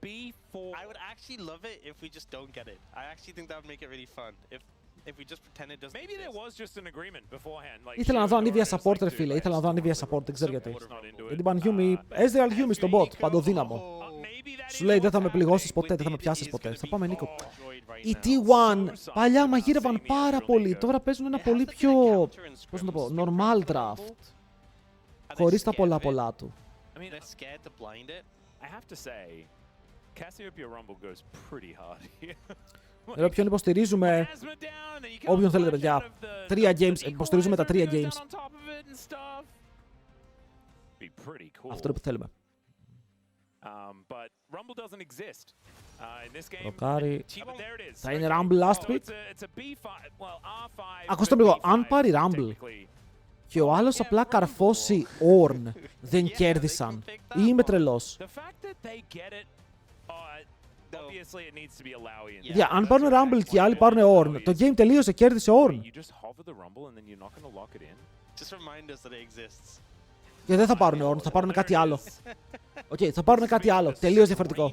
I would actually love it if we just don't get it. I actually think that would make it really fun. If we just pretend it doesn't Maybe there exist. was just an agreement beforehand. Like, Ήθελα να δω Anivia support, ρε φίλε. Ήθελα να δω Anivia support, δεν ξέρω γιατί. Γιατί πάνε Yumi, Ezreal Yumi στο bot, παντοδύναμο. Σου λέει δεν θα με πληγώσεις ποτέ, δεν θα με πιάσεις ποτέ. Θα πάμε Νίκο. Οι T1 παλιά μαγείρευαν πάρα πολύ. Τώρα παίζουν ένα πολύ πιο, πώς να το πω, normal draft. Χωρίς τα πολλά του. Εδώ ποιον υποστηρίζουμε, όποιον θέλετε παιδιά. 3 games, υποστηρίζουμε τα 3 games. Αυτό είναι που θέλουμε. Ροκάρι. Θα είναι Rumble last pick. Ακούστε λίγο, αν πάρει Rumble και ο άλλος απλά καρφώσει Ornn, δεν κέρδισαν. Ή είμαι τρελός. Για, αν πάρουν Rumble και οι άλλοι πάρουν Ornn, το game τελείωσε, κέρδισε Ornn. Και δεν θα πάρουν Ornn, θα πάρουν κάτι άλλο. Οκ, θα πάρουν κάτι άλλο, τελείως διαφορετικό.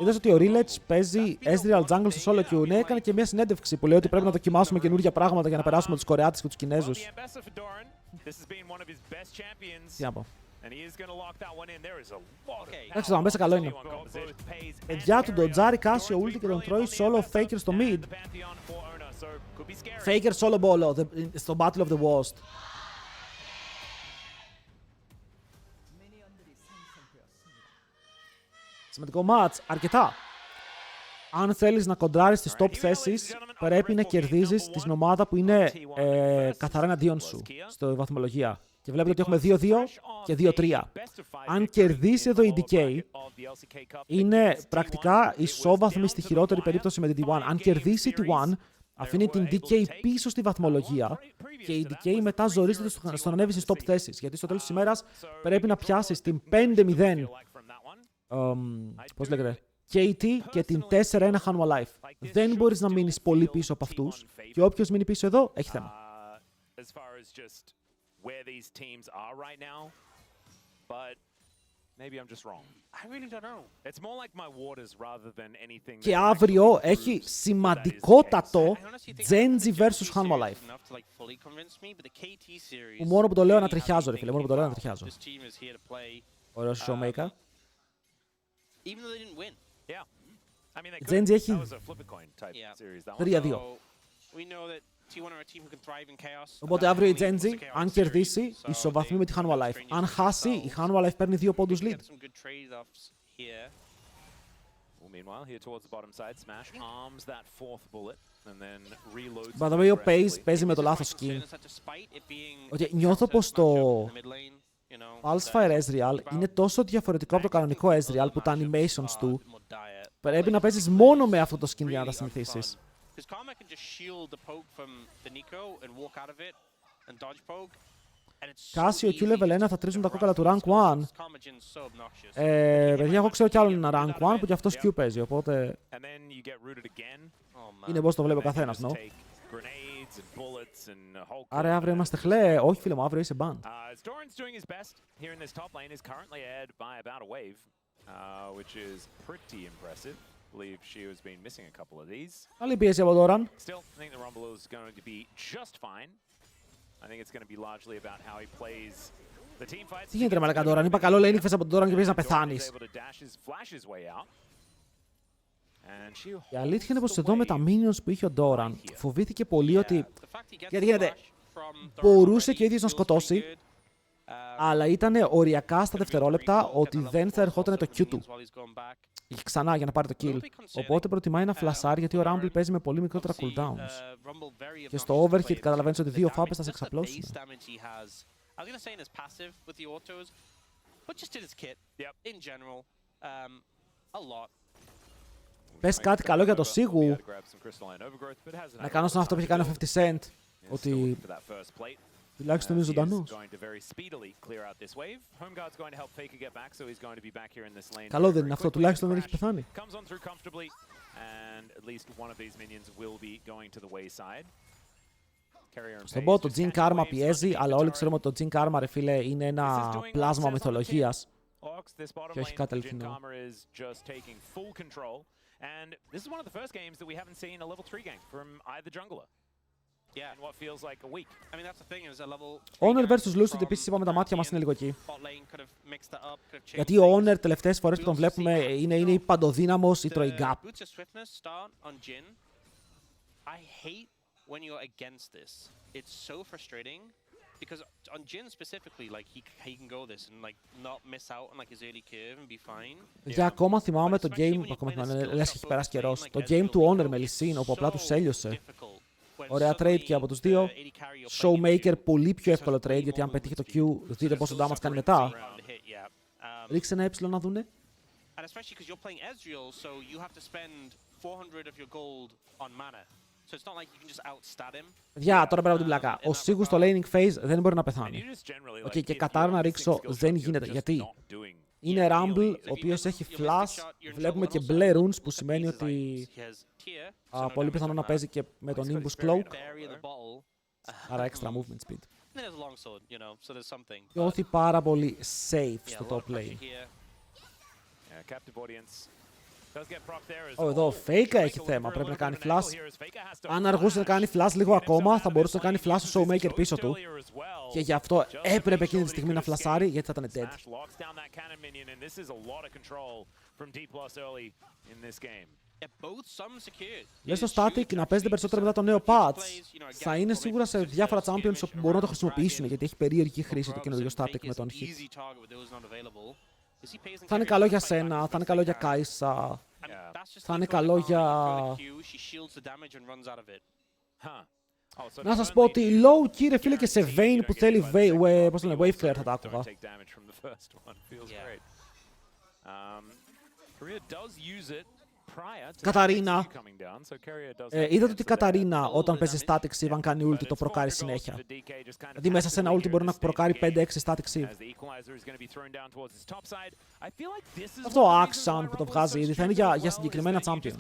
Είδες ότι ο Rilech παίζει Ezreal Jungle στο solo queue. Ναι, έκανε και μια συνέντευξη που λέει ότι πρέπει να δοκιμάσουμε καινούργια πράγματα για να περάσουμε τους Κορεάτες και τους Κινέζους. Τι να πω. Εντάξει, το μέσα καλό είναι. Παιδιά του ντοτζάρει Κάσιο ulti και τον τρώει solo Faker στο mid. Faker solo bolo στο Battle of the Worst. Σημαντικό match, αρκετά. Αν θέλεις να κοντράρεις στις top θέσεις, πρέπει να κερδίζεις την ομάδα που είναι καθαρά εναντίον σου στη βαθμολογία. Και βλέπετε ότι έχουμε 2-2 και 2-3. Αν κερδίσει εδώ η DK, είναι πρακτικά ισόβαθμη στη χειρότερη περίπτωση με την T1. Αν κερδίσει η T1, αφήνει την DK πίσω στη βαθμολογία και η DK μετά ζορίζεται στο να ανέβει στις top θέσεις. Γιατί στο τέλος της ημέρας πρέπει να πιάσεις την 5-0, πώς λέγεται, KT και την 4-1 Hanwha Life. Δεν μπορείς να μείνεις πολύ πίσω από αυτούς και όποιος μείνει πίσω εδώ έχει θέμα. Where these teams are right now, but maybe I'm just wrong. I really don't know. It's more like my waters rather than anything. Και αύριο έχει σημαντικότατο Genji vs Hanwha Life. Που μόνο που το λέω να τριχιάζω, ρε φίλε, μόνο που το λέω να τριχιάζω. Ωραίος showmaker. Η Genji έχει 3-2. Οπότε αύριο η Genji, αν κερδίσει, ισοβαθμεί με τη Hanwha Life. Αν χάσει, η Hanwha Life παίρνει 2 πόντους lead. By the way, ο Pace παίζει με το λάθος skin. Νιώθω πως το Pulsefire Ezreal είναι τόσο διαφορετικό από το κανονικό Ezreal που τα animations του πρέπει να παίζεις μόνο με αυτό το skin για να τα συνηθίσεις. Κάσιο Q level 1 θα τρίζουν τα κόκαλα του rank 1. Παιδιά, εγώ ξέρω κι άλλο ένα rank 1 που κι αυτός Q παίζει, οπότε είναι πώς το βλέπει ο καθένας, no? Άρα αύριο είμαστε χλέ. Όχι φίλε μου, αύριο είσαι banned. Καλή πίεση από τώρα. Τι γίνεται ρε μαλάκα τώρα, είπα καλό lane φες από τον Doran και πήγες να πεθάνεις. Η αλήθεια είναι πως εδώ με τα minions που είχε ο Doran φοβήθηκε πολύ ότι... Γιατί γίνεται, μπορούσε και ο ίδιος να σκοτώσει, αλλά ήταν οριακά στα δευτερόλεπτα ότι δεν θα ερχόταν το Q του. Και ξανά για να πάρει το kill. Οπότε προτιμάει να φλασάρει γιατί ο Rumble παίζει με πολύ μικρότερα cooldowns. Και στο overhit καταλαβαίνεις ότι 2 φάπες θα σε εξαπλώσουν. Πες κάτι καλό για το Σίγου. Να κάνω σαν αυτό που είχε κάνει ο 50 Cent. Ότι τουλάχιστον είναι ζωντανός. Καλό δεν είναι αυτό, τουλάχιστον δεν έχει πεθάνει. Στον bot το Jin Karma πιέζει, αλλά όλοι ξέρουμε ότι το Jin Karma, ρε φίλε, είναι ένα πλάσμα μυθολογίας και όχι κάτι αληθινό. Honor vs Lucid επίσης είπαμε τα μάτια μας είναι λίγο εκεί. Γιατί ο Honor τελευταίες φορές που τον βλέπουμε είναι παντοδύναμος ή τρώει gap. Because on Jin specifically, like he can go this and like not miss out on like his early curve and be fine. Για ακόμα θυμάμαι το game, ακόμα θυμάμαι, λες και έχει περάσει καιρός, το game του Honor με Lee Sin, όπου απλά τους έλειωσε. Ωραία trade και από τους δύο. Showmaker πολύ πιο εύκολο trade, γιατί αν πετύχει το Q, δείτε πόσο damage κάνει μετά. Ρίξε ένα να δούνε. And especially because you're playing Ezreal, so you have to spend 400 of your gold on mana. So it's not like you can just outstat him. Παιδιά, τώρα πέρα από την πλάκα. Ο Σίγου στο laning phase δεν μπορεί να πεθάνει. Okay, και κατάρα να ρίξω δεν γίνεται. Γιατί είναι Rumble, ο οποίος έχει flash. Βλέπουμε και μπλε runes, που σημαίνει ότι πολύ πιθανό να παίζει και με τον Nimbus Cloak. Άρα extra movement speed. Νιώθει πάρα πολύ safe στο top lane. Εδώ ο Faker έχει θέμα, πρέπει να κάνει flash. Αν αργούσε να κάνει flash λίγο ακόμα, θα μπορούσε να κάνει flash στο Showmaker πίσω του. Και γι' αυτό έπρεπε εκείνη τη στιγμή να φλασάρει, γιατί θα ήταν dead. Λες στο static να παίζετε περισσότερο μετά το νέο patch. Θα είναι σίγουρα σε διάφορα champions όπου μπορούν να το χρησιμοποιήσουν, γιατί έχει περίεργη χρήση το καινούργιο static με τον hit. Θα είναι καλό για σένα, θα είναι καλό για Κάισα, θα είναι καλό για... Να σας πω ότι low key ρε φίλε και σε Vayne που θέλει πώς λένε, wave clear θα τα άκουγα. Καταρίνα. Είδατε ότι η Καταρίνα όταν παίζει static sieve, αν κάνει ulti, το προκάρει συνέχεια. Δηλαδή μέσα σε ένα ulti μπορεί να προκάρει 5-6 static sieve. Αυτό ο action που το βγάζει ήδη θα είναι για συγκεκριμένα champions.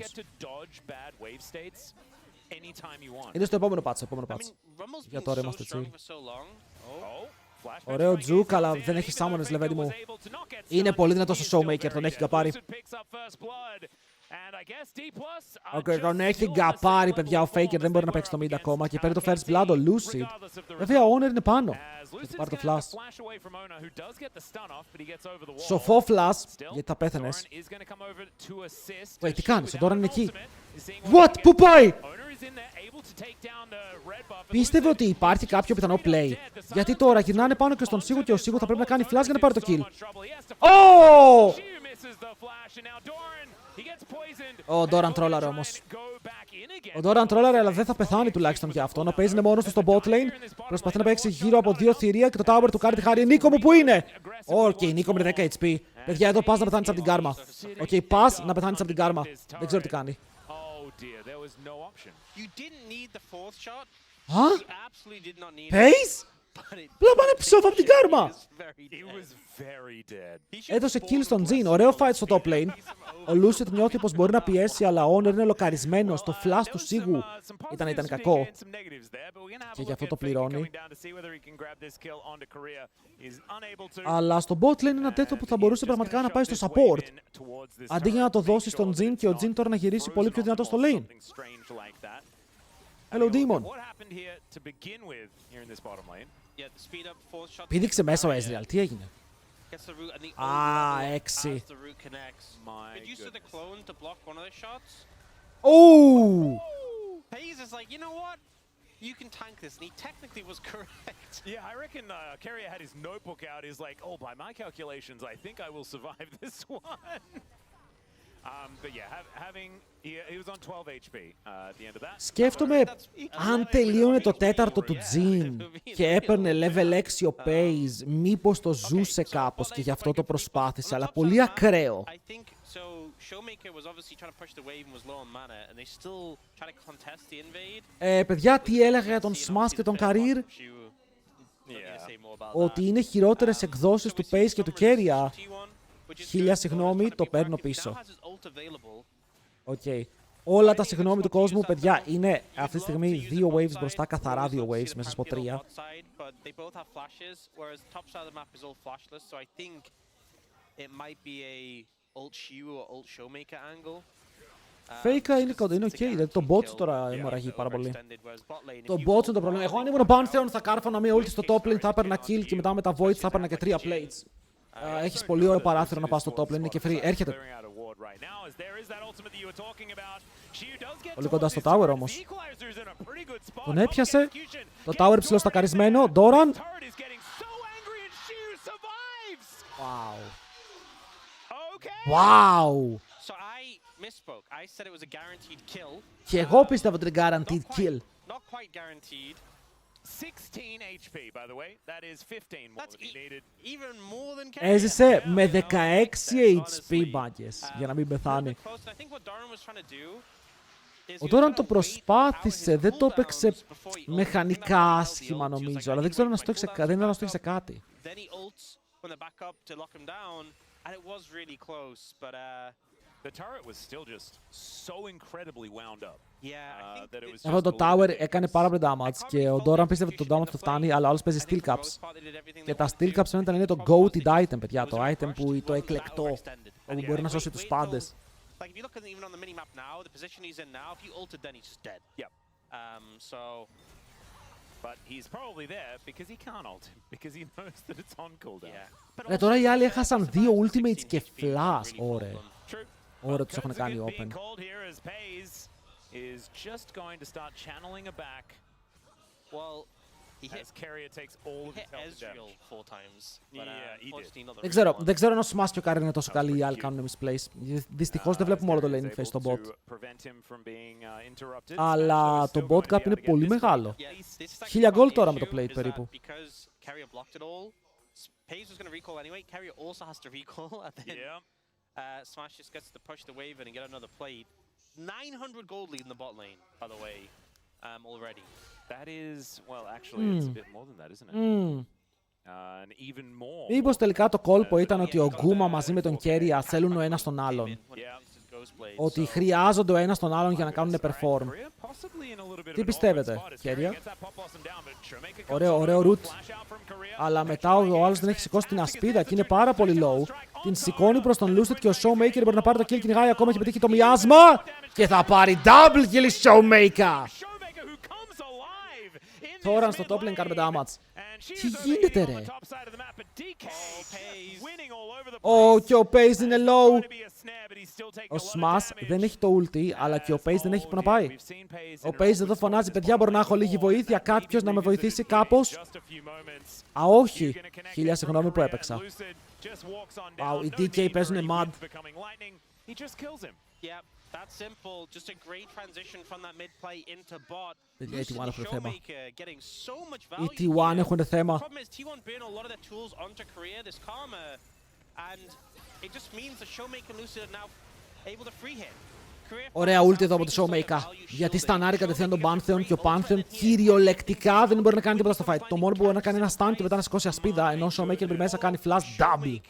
Είναι στο επόμενο patch, Για τώρα είμαστε chill. Ωραίο juke, αλλά δεν έχει summoners, λεβέντι μου. Είναι πολύ δυνατό στο Showmaker, τον έχει καπάρει. Τον έχει γκαπάρει, παιδιά, ο Faker δεν μπορεί να παίξει το mid ακόμα και παίρνει το first blood, ο Lucid. Βέβαια, ο Honor είναι πάνω. Θα πάρει το flash. Σοφό flash, γιατί θα πέθανες. Wait, τι κάνεις, ο Doran είναι εκεί. What, πού πάει? Πίστευε ότι υπάρχει κάποιο πιθανό play. Γιατί τώρα γυρνάνε πάνω και στον Σίγου και ο Σίγου θα πρέπει να κάνει flash για να πάρει το kill. Oh! Ο Doran τρόλαρε όμως. Ο Doran τρόλαρε, αλλά δεν θα πεθάνει τουλάχιστον για αυτό. Να παίζει μόνος του στο bot lane. Προσπαθεί να παίξει γύρω από 2 θηρία και το tower του κάνει τη χάρη. Νίκο μου, πού είναι? Οκ, Νίκο με 10 HP. Παιδιά, εδώ πας να πεθάνεις από την κάρμα. Οκ, πας να πεθάνεις από την κάρμα. Δεν ξέρω τι κάνει. Pace? Πλά πάνε ψόφα από την κάρμα. Έδωσε kill στον Jin. Ωραίο fight στο top lane. Ο Lucid νιώθει πως μπορεί να πιέσει, αλλά ο Honor είναι λοκαρισμένος. Το flash του Σίγου ήταν κακό. Και γι' αυτό το πληρώνει. Αλλά στο bot lane είναι ένα τέτοιο που θα μπορούσε πραγματικά να πάει στο support. Αντί για να το δώσει στον Jin και ο Jin τώρα να γυρίσει πολύ πιο δυνατό στο lane. Hello, Demon. Πήδηξε μέσα ο Ezreal. Τι έγινε? Α, 6. Ου! You can tank this, and he technically was correct. Yeah, I reckon Keria had his notebook out. He's like, oh, by my calculations, I think I will survive this one. But yeah, he was on 12 HP at the end of that. Σκέφτομαι αν τελείωνε το τέταρτο του Jin και έπαιρνε level 6 ο Pace, μήπως το ζούσε κάπως και γι' αυτό το προσπάθησε, αλλά πολύ ακραίο. Παιδιά, τι έλεγα για τον Smash και τον Career? Ότι είναι χειρότερες εκδόσεις του Pace και του Keria. 1000 συγγνώμη, το παίρνω πίσω. Οκ. Όλα τα συγγνώμη του κόσμου, παιδιά, είναι αυτή τη στιγμή 2 waves μπροστά, καθαρά 2 waves, μέσα από 3. Faker είναι ok, δηλαδή το bot τώρα αιμορραγεί πάρα πολύ. Το bot είναι το πρόβλημα. Εγώ αν ήμουν ο Pantheon θα κάρφωνα μία ulti στο top lane, θα έπαιρνα kill και μετά με τα void θα έπαιρνα και 3 plates. Έχεις πολύ ωραίο παράθυρο να πας στο top lane, είναι και free. Έρχεται. Πολύ κοντά στο tower όμως. Τον έπιασε. Το tower ψιλοστακαρισμένο. Doran. Wow. Wow. Και εγώ πίστευα ότι είναι guaranteed kill. 16 HP, by the way. That is 15 more than he needed. Even more than Έζησε με 16 HP μπάγκες για να μην πεθάνει. Ο Doran το προσπάθησε, δεν το έπαιξε μεχανικά άσχημα νομίζω, αλλά δεν ξέρω να στο έχει κάτι. The turret was still just so incredibly wound up. Αυτό το tower έκανε πάρα πολύ damage και ο Doran πίστευε ότι το damage του φτάνει, αλλά ο άλλος παίζει steel caps. Και τα steel caps φαίνεται να είναι το goated item, παιδιά, το item που το εκλεκτό, όπου μπορεί να σώσει τους πάντες. But he's probably there because he can't ult him, because he knows that it's on cooldown. Τώρα οι άλλοι έχασαν 2 ultimates και flash. Ωραία. Ωραία, τους έχουν κάνει open. Is just going to start channeling a back. Well, he hit Keria takes all of his health Ezreal 4 times. But Δεν ξέρω αν ο Smash και ο Karin είναι τόσο καλοί, οι άλλοι κάνουν misplays. Δυστυχώς δεν βλέπουμε όλο το lane face στο bot. Αλλά το bot cap είναι πολύ μεγάλο. 1000 gold τώρα με το plate περίπου. Smash just gets to push the wave in and get another plate. 900 gold lead in the bot lane, by the way, already. That is, well, actually, it's a bit more than that, isn't it? And even more. Μήπως τελικά το κόλπο ήταν ότι ο Γκούμα μαζί με τον Keria θέλουν ο ένας τον άλλον. Ότι χρειάζονται ο ένας τον άλλον για να κάνουν perform. Τι πιστεύετε, Keria? Ωραίο root. Αλλά μετά ο άλλος δεν έχει σηκώσει την ασπίδα και είναι πάρα πολύ low. Την σηκώνει προς τον Lucid και ο Showmaker μπορεί να πάρει το kill, κυνηγάει ακόμα και πετύχει το μοιάσμα. Και θα πάρει double kill η Showmaker. Τώρα στο top lane κάνουμε damage. Τι γίνεται ρε? Και ο Pace είναι low. Ο Smash δεν έχει το ulti, αλλά και ο Pace δεν έχει που να πάει. Ο Pace εδώ φωνάζει, παιδιά, μπορώ να έχω λίγη βοήθεια, κάποιος να με βοηθήσει κάπως? Α, όχι. 1000 συγγνώμη που έπαιξα. Wow, οι DK παίζουνε mad. That's simple. Just a great transition from that mid play into bot. Οι T1 έχουν θέμα. Getting so much Οι value. T1 έχουν θέμα. The problem is T1 burn a lot of their tools onto Korea, this Karma, and it just means the Showmaker Lucid are now able to free hit. Ωραία ult εδώ από το Showmaker. Γιατί στανάρει κατευθείαν τον Pantheon και ο Pantheon κυριολεκτικά δεν μπορεί να κάνει τίποτα στο fight. Το μόνο που μπορεί να κάνει είναι ένα stun και μετά να σηκώσει ασπίδα, ενώ ο Showmaker πριν μέσα κάνει flash double.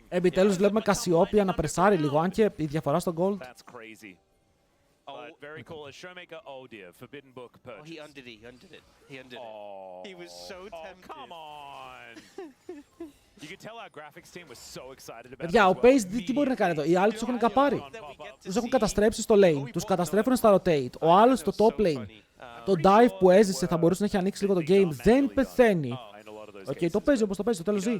Επιτέλους βλέπουμε Cassiopeia να περσάρει λίγο, αν και η διαφορά στο gold. Very cool as Showmaker. Oh dear, Forbidden Book purchase. He undid it. He was so tempted. Come on. You could tell our graphics team was so excited about it. Παιδιά, ο Pace τι μπορεί να κάνει εδώ? Οι άλλοι τους έχουν καπάρει. Τους έχουν καταστρέψει στο lane. Τους καταστρέφουν στα rotate. Ο άλλος στο top lane. Το dive που έζησε θα μπορούσε να έχει ανοίξει λίγο το game. Δεν πεθαίνει. Οκ, το παίζει όπως το παίζει, το τέλος ζει.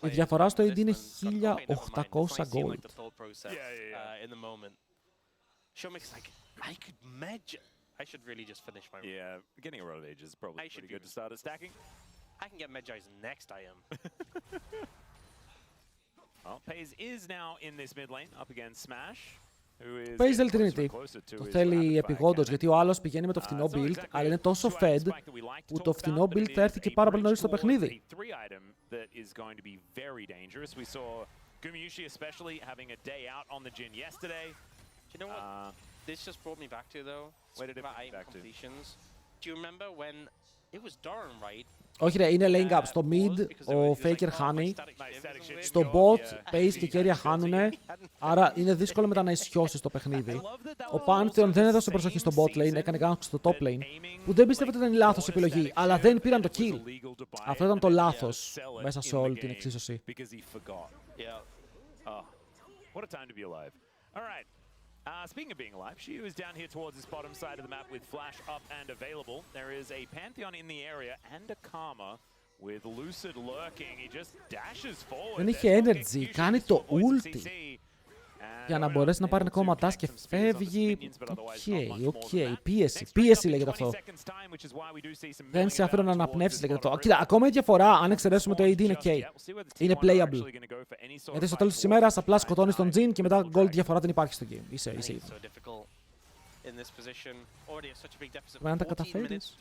Η διαφορά στο AD είναι 1800 gold. I should really just finish my run. Yeah, getting a road of age is probably pretty good to start at stacking. I can get Medjai's next item. Well, Paze is now in this mid lane up against Smash. Paze θέλει Trinity. Το θέλει επιγόντως, γιατί ο άλλος πηγαίνει με το φθηνό build, αλλά είναι τόσο fed που το φθηνό build θα έρθει και πάρα πολύ νωρίς στο παιχνίδι. This just brought me back to though. Where did it about bring item back to? completions. Do you remember when it was Doran, right? Όχι ρε, είναι laying up. Στο mid, ο Faker χάνει. Στο bot, Pace και Keria χάνουνε. Άρα είναι δύσκολο μετά να ισιώσει το παιχνίδι. Ο Pantheon δεν έδωσε προσοχή στο bot lane, έκανε gank στο top lane. Που δεν πιστεύω ότι ήταν η λάθος επιλογή, αλλά δεν πήραν το kill. Αυτό ήταν το λάθος μέσα σε όλη την εξίσωση. Speaking of being alive, Shiu is down here towards this bottom side of the map with Flash up and available. There is a Pantheon in the area and a Karma with Lucid lurking. He just dashes forward. Δεν είχε energy, κάνει το ulti για να μπορέσει να πάρει ένα κόμματάς και φεύγει. Οκ, πίεση λέγεται αυτό. Δεν σε άφηνε να αναπνεύσεις λέγεται αυτό. Κοίτα, ακόμα η διαφορά, αν εξαιρέσουμε το AD, είναι K. Είναι playable. Γιατί στο τέλος της ημέρας απλά σκοτώνεις τον Jhin και μετά gold διαφορά δεν υπάρχει στο game. Είσαι ήδη. Πρέπει να τα καταφέρεις.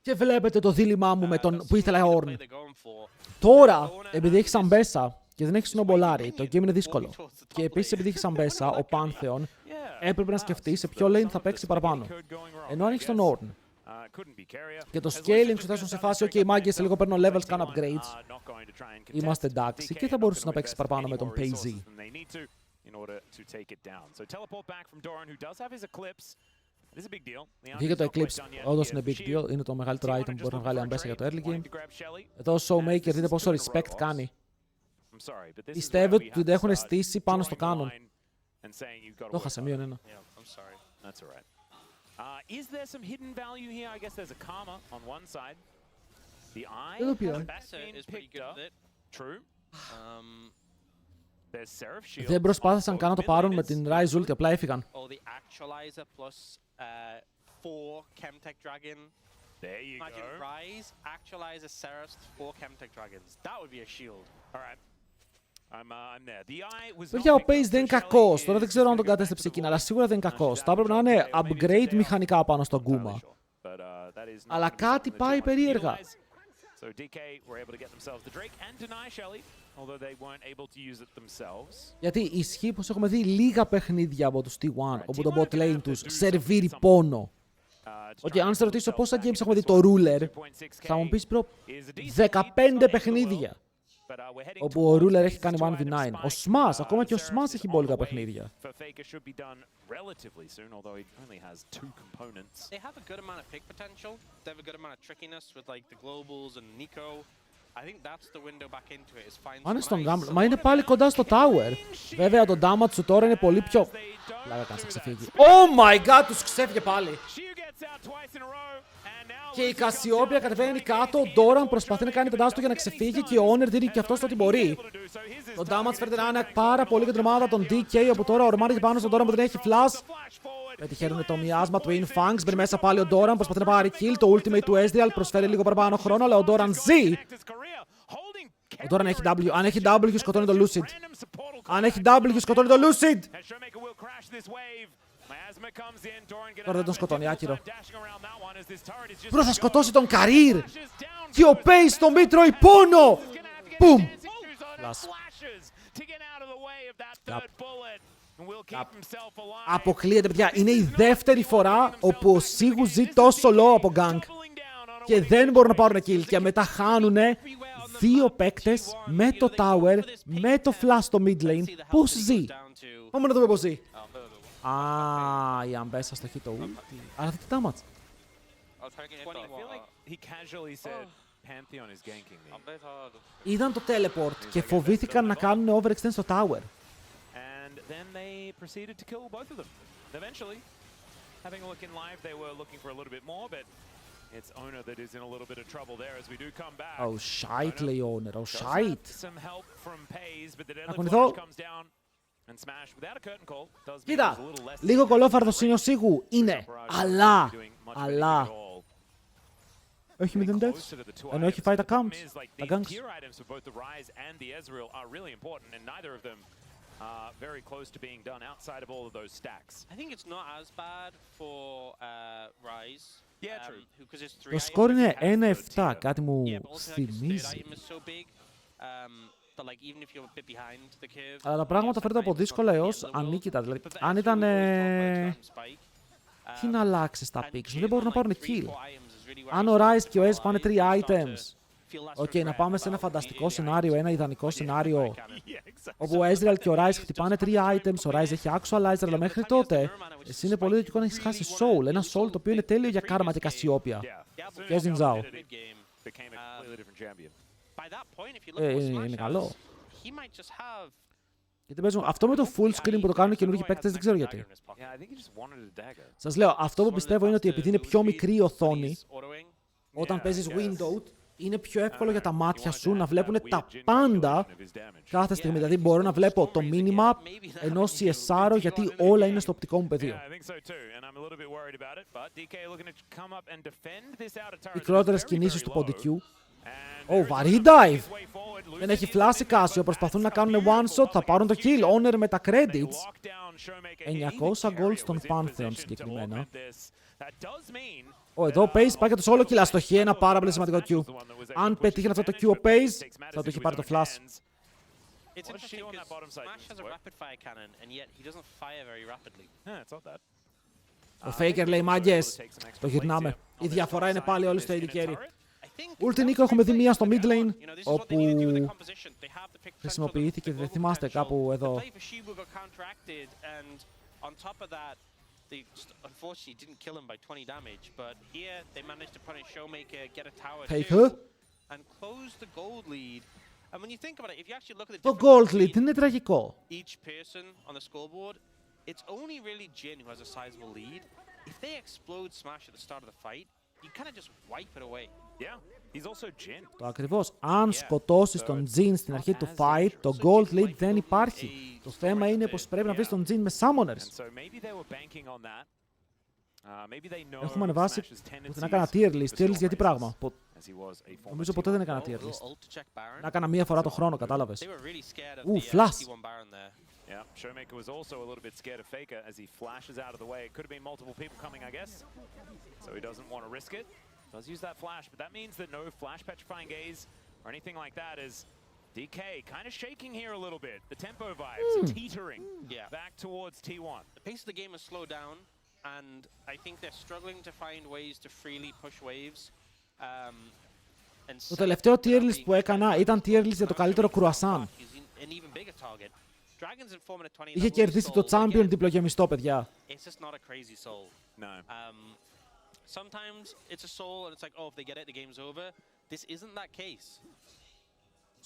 Και βλέπετε το δίλημά μου με τον που ήθελα Ornn. Τώρα, επειδή έχει Αμπέσα και δεν έχει σνομπολάρι, το game είναι δύσκολο. Και επίσης επειδή έχει Αμπέσα, ο Pantheon έπρεπε να σκεφτεί σε ποιο lane θα παίξει παραπάνω. Ενώ αν έχει τον Ornn και το scaling σου θέσουν σε φάση, OK, μάγκες, σε λίγο παίρνω levels, κάνω upgrades. Είμαστε εντάξει και θα μπορούσε να παίξει παραπάνω με τον PayZ. Βγήκε το Eclipse, όντως είναι big deal, είναι το μεγαλύτερο item που μπορεί να βγάλει Αμπέσα για το early game. Εδώ ο Showmaker δείτε πόσο respect κάνει. Πιστεύω ότι την έχουν στήσει πάνω στο Canon. Το έχασε μείον ένα. Δεν το πήρα. Δεν προσπάθησαν καν να το πάρουν με την Rise Ulti, απλά έφυγαν. Παιδιά, ο Pace δεν είναι κακός. Τώρα δεν ξέρω αν τον κατέστρεψε εκείνα, αλλά σίγουρα δεν είναι κακός. Θα έπρεπε να είναι upgrade μηχανικά πάνω στον Kuma. Αλλά κάτι πάει περίεργα. Γιατί ισχύει πως έχουμε δει λίγα παιχνίδια από τους T1, όπου το bot lane τους σερβίρει πόνο. Okay, αν σε ρωτήσω πόσα games έχουμε δει το Ruler, θα μου πεις προ 15 παιχνίδια. Όπου ο Ruler έχει κάνει 1v9. Ο Smash, ακόμα και ο Smash έχει πολύ λίγα παιχνίδια. Πάνε στον Rumble, μα είναι πάλι κοντά στο tower. Βέβαια το damage σου τώρα είναι πολύ πιο... Λάγα κάνεις να ξεφύγει. Oh my god, τους ξέφυγε πάλι. Και η Cassiopeia κατεβαίνει κάτω, ο Doran προσπαθεί να κάνει τα δάση του για να ξεφύγει και ο Honor δίνει και αυτός το ότι μπορεί. Το damage φέρεται να είναι πάρα πολύ για την ομάδα των DK, όπου τώρα ορμάρει πάνω στον Doran που δεν έχει flash. Πετυχαίνουν το μοιάσμα του Infangs, μπαίνει μέσα πάλι ο Doran, προσπαθεί να πάρει kill, το ultimate του Ezreal προσφέρει λίγο παραπάνω χρόνο, αλλά ο Doran ζει. Ο Doran έχει W, αν έχει W σκοτώνει το Lucid. Αν έχει W σκοτώνει το Lucid. Τώρα δεν τον σκοτώνει, άκυρο. Πρώτα θα σκοτώσει τον Career. Και ο Pace στο μήτρο πόνο. Πουμ. Αποκλείεται, παιδιά. Είναι η δεύτερη φορά όπου ο Sigu ζει τόσο low από gank. Και δεν μπορούν να πάρουν kill. Και μετά χάνουνε δύο παίκτες με το tower, με το flash στο mid lane. Πώς ζει. Πάμε να δούμε πώς ζει. Α, η Αμπέσα στο hit ulti. Αλλά τι damage. Είδαν το teleport και φοβήθηκαν να κάνουν overextend στο tower. Oh, shite, λέει ο Owner. Oh, shite. Να κουνηθώ. Κοίτα, λίγο κολόφαρδος είναι ο Sigu. Είναι. Αλλά. Έχει mid and deaths. Ενώ έχει fight τα camps. Τα ganks. Very close to being done outside of all of those stacks. I think it's not as bad for Rise. Yeah, true. Το σκορ είναι 1-7, κάτι μου θυμίζει. Αλλά τα πράγματα φέρνουν από δύσκολα έως ανίκητα. Δηλαδή, αν ήταν... Τι να αλλάξει στα picks, δεν μπορούν να πάρουν kill. Αν ο Ryze και ο Ace πάνε 3 items, οκ, να πάμε σε ένα φανταστικό σενάριο, ένα ιδανικό σενάριο, όπου ο Ezreal και ο Ryze χτυπάνε 3 items, ο Ryze έχει actualizer, αλλά μέχρι τότε εσύ είναι πολύ λογικό να έχει χάσει soul. Ένα soul το οποίο είναι τέλειο για κάρμα και κασιόπια. Και Ζινζάο. Είναι καλό. Γιατί παίζουν αυτό με το full screen που το κάνουν οι καινούργιοι παίκτες, δεν ξέρω γιατί. Σας λέω, αυτό που πιστεύω είναι ότι επειδή είναι πιο μικρή η οθόνη, όταν παίζεις windowed, είναι πιο εύκολο για τα μάτια σου να βλέπουν τα πάντα κάθε στιγμή. Δηλαδή μπορώ να βλέπω το minimap ενός CSR γιατί όλα είναι στο οπτικό μου πεδίο. Μικρότερες κινήσεις του ποντικού. Βαρύ dive! Δεν έχει φλάσει Κάσιο, προσπαθούν να κάνουν one shot, θα πάρουν το kill. Honor με τα credits. 900 gold στον Pantheon συγκεκριμένα. Εδώ ο Pace πάει για το solo kill, αστοχή, ένα πάρα πολύ σημαντικό Q. Αν πετύχει αυτό το Q ο Pace, θα του έχει πάρει το flash. Ο Faker λέει μάγκες, το γυρνάμε. Η διαφορά είναι πάλι όλοι στο AD carry. Ulti Nico έχουμε δει μία στο mid lane, όπου χρησιμοποιήθηκε, δεν θυμάστε, κάπου εδώ. They unfortunately didn't kill him by 20 damage, but here they managed to punish Showmaker, get a tower too, and close the gold lead. And when you think about it, if you actually look at the gold lead είναι τραγικό. Each person on the scoreboard, it's only really Jhin who has a sizable lead. If they explode Smash at the start of the fight, you kind of just wipe it away. Yeah, he's also Jhin. Το ακριβώς. Αν σκοτώσεις τον Jhin στην αρχή του fight, το gold lead δεν υπάρχει. Το θέμα είναι πως πρέπει να βρεις τον Jhin με summoners. Έχουμε ανεβάσει που την έκανα tier list. Tier list για τι πράγμα? Νομίζω ποτέ δεν έκανα tier list. Να έκανα μία φορά το χρόνο, κατάλαβες. Flash. Yeah, Showmaker was also a little bit scared of Faker as he flashes out of the way. It could have been multiple people coming, I guess. So he doesn't want to risk it. Does use that flash, but that means that no flash petrifying gaze or anything like that is DK kind of shaking here a little bit. The tempo vibes teetering back towards T1. The pace of the game has slowed down, and I think they're struggling to find ways to freely push waves. Το τελευταίο tier list που έκανα ήταν tier list για το καλύτερο κρουασάν. Είχε κερδίσει το champion διπλογεμιστό, παιδιά.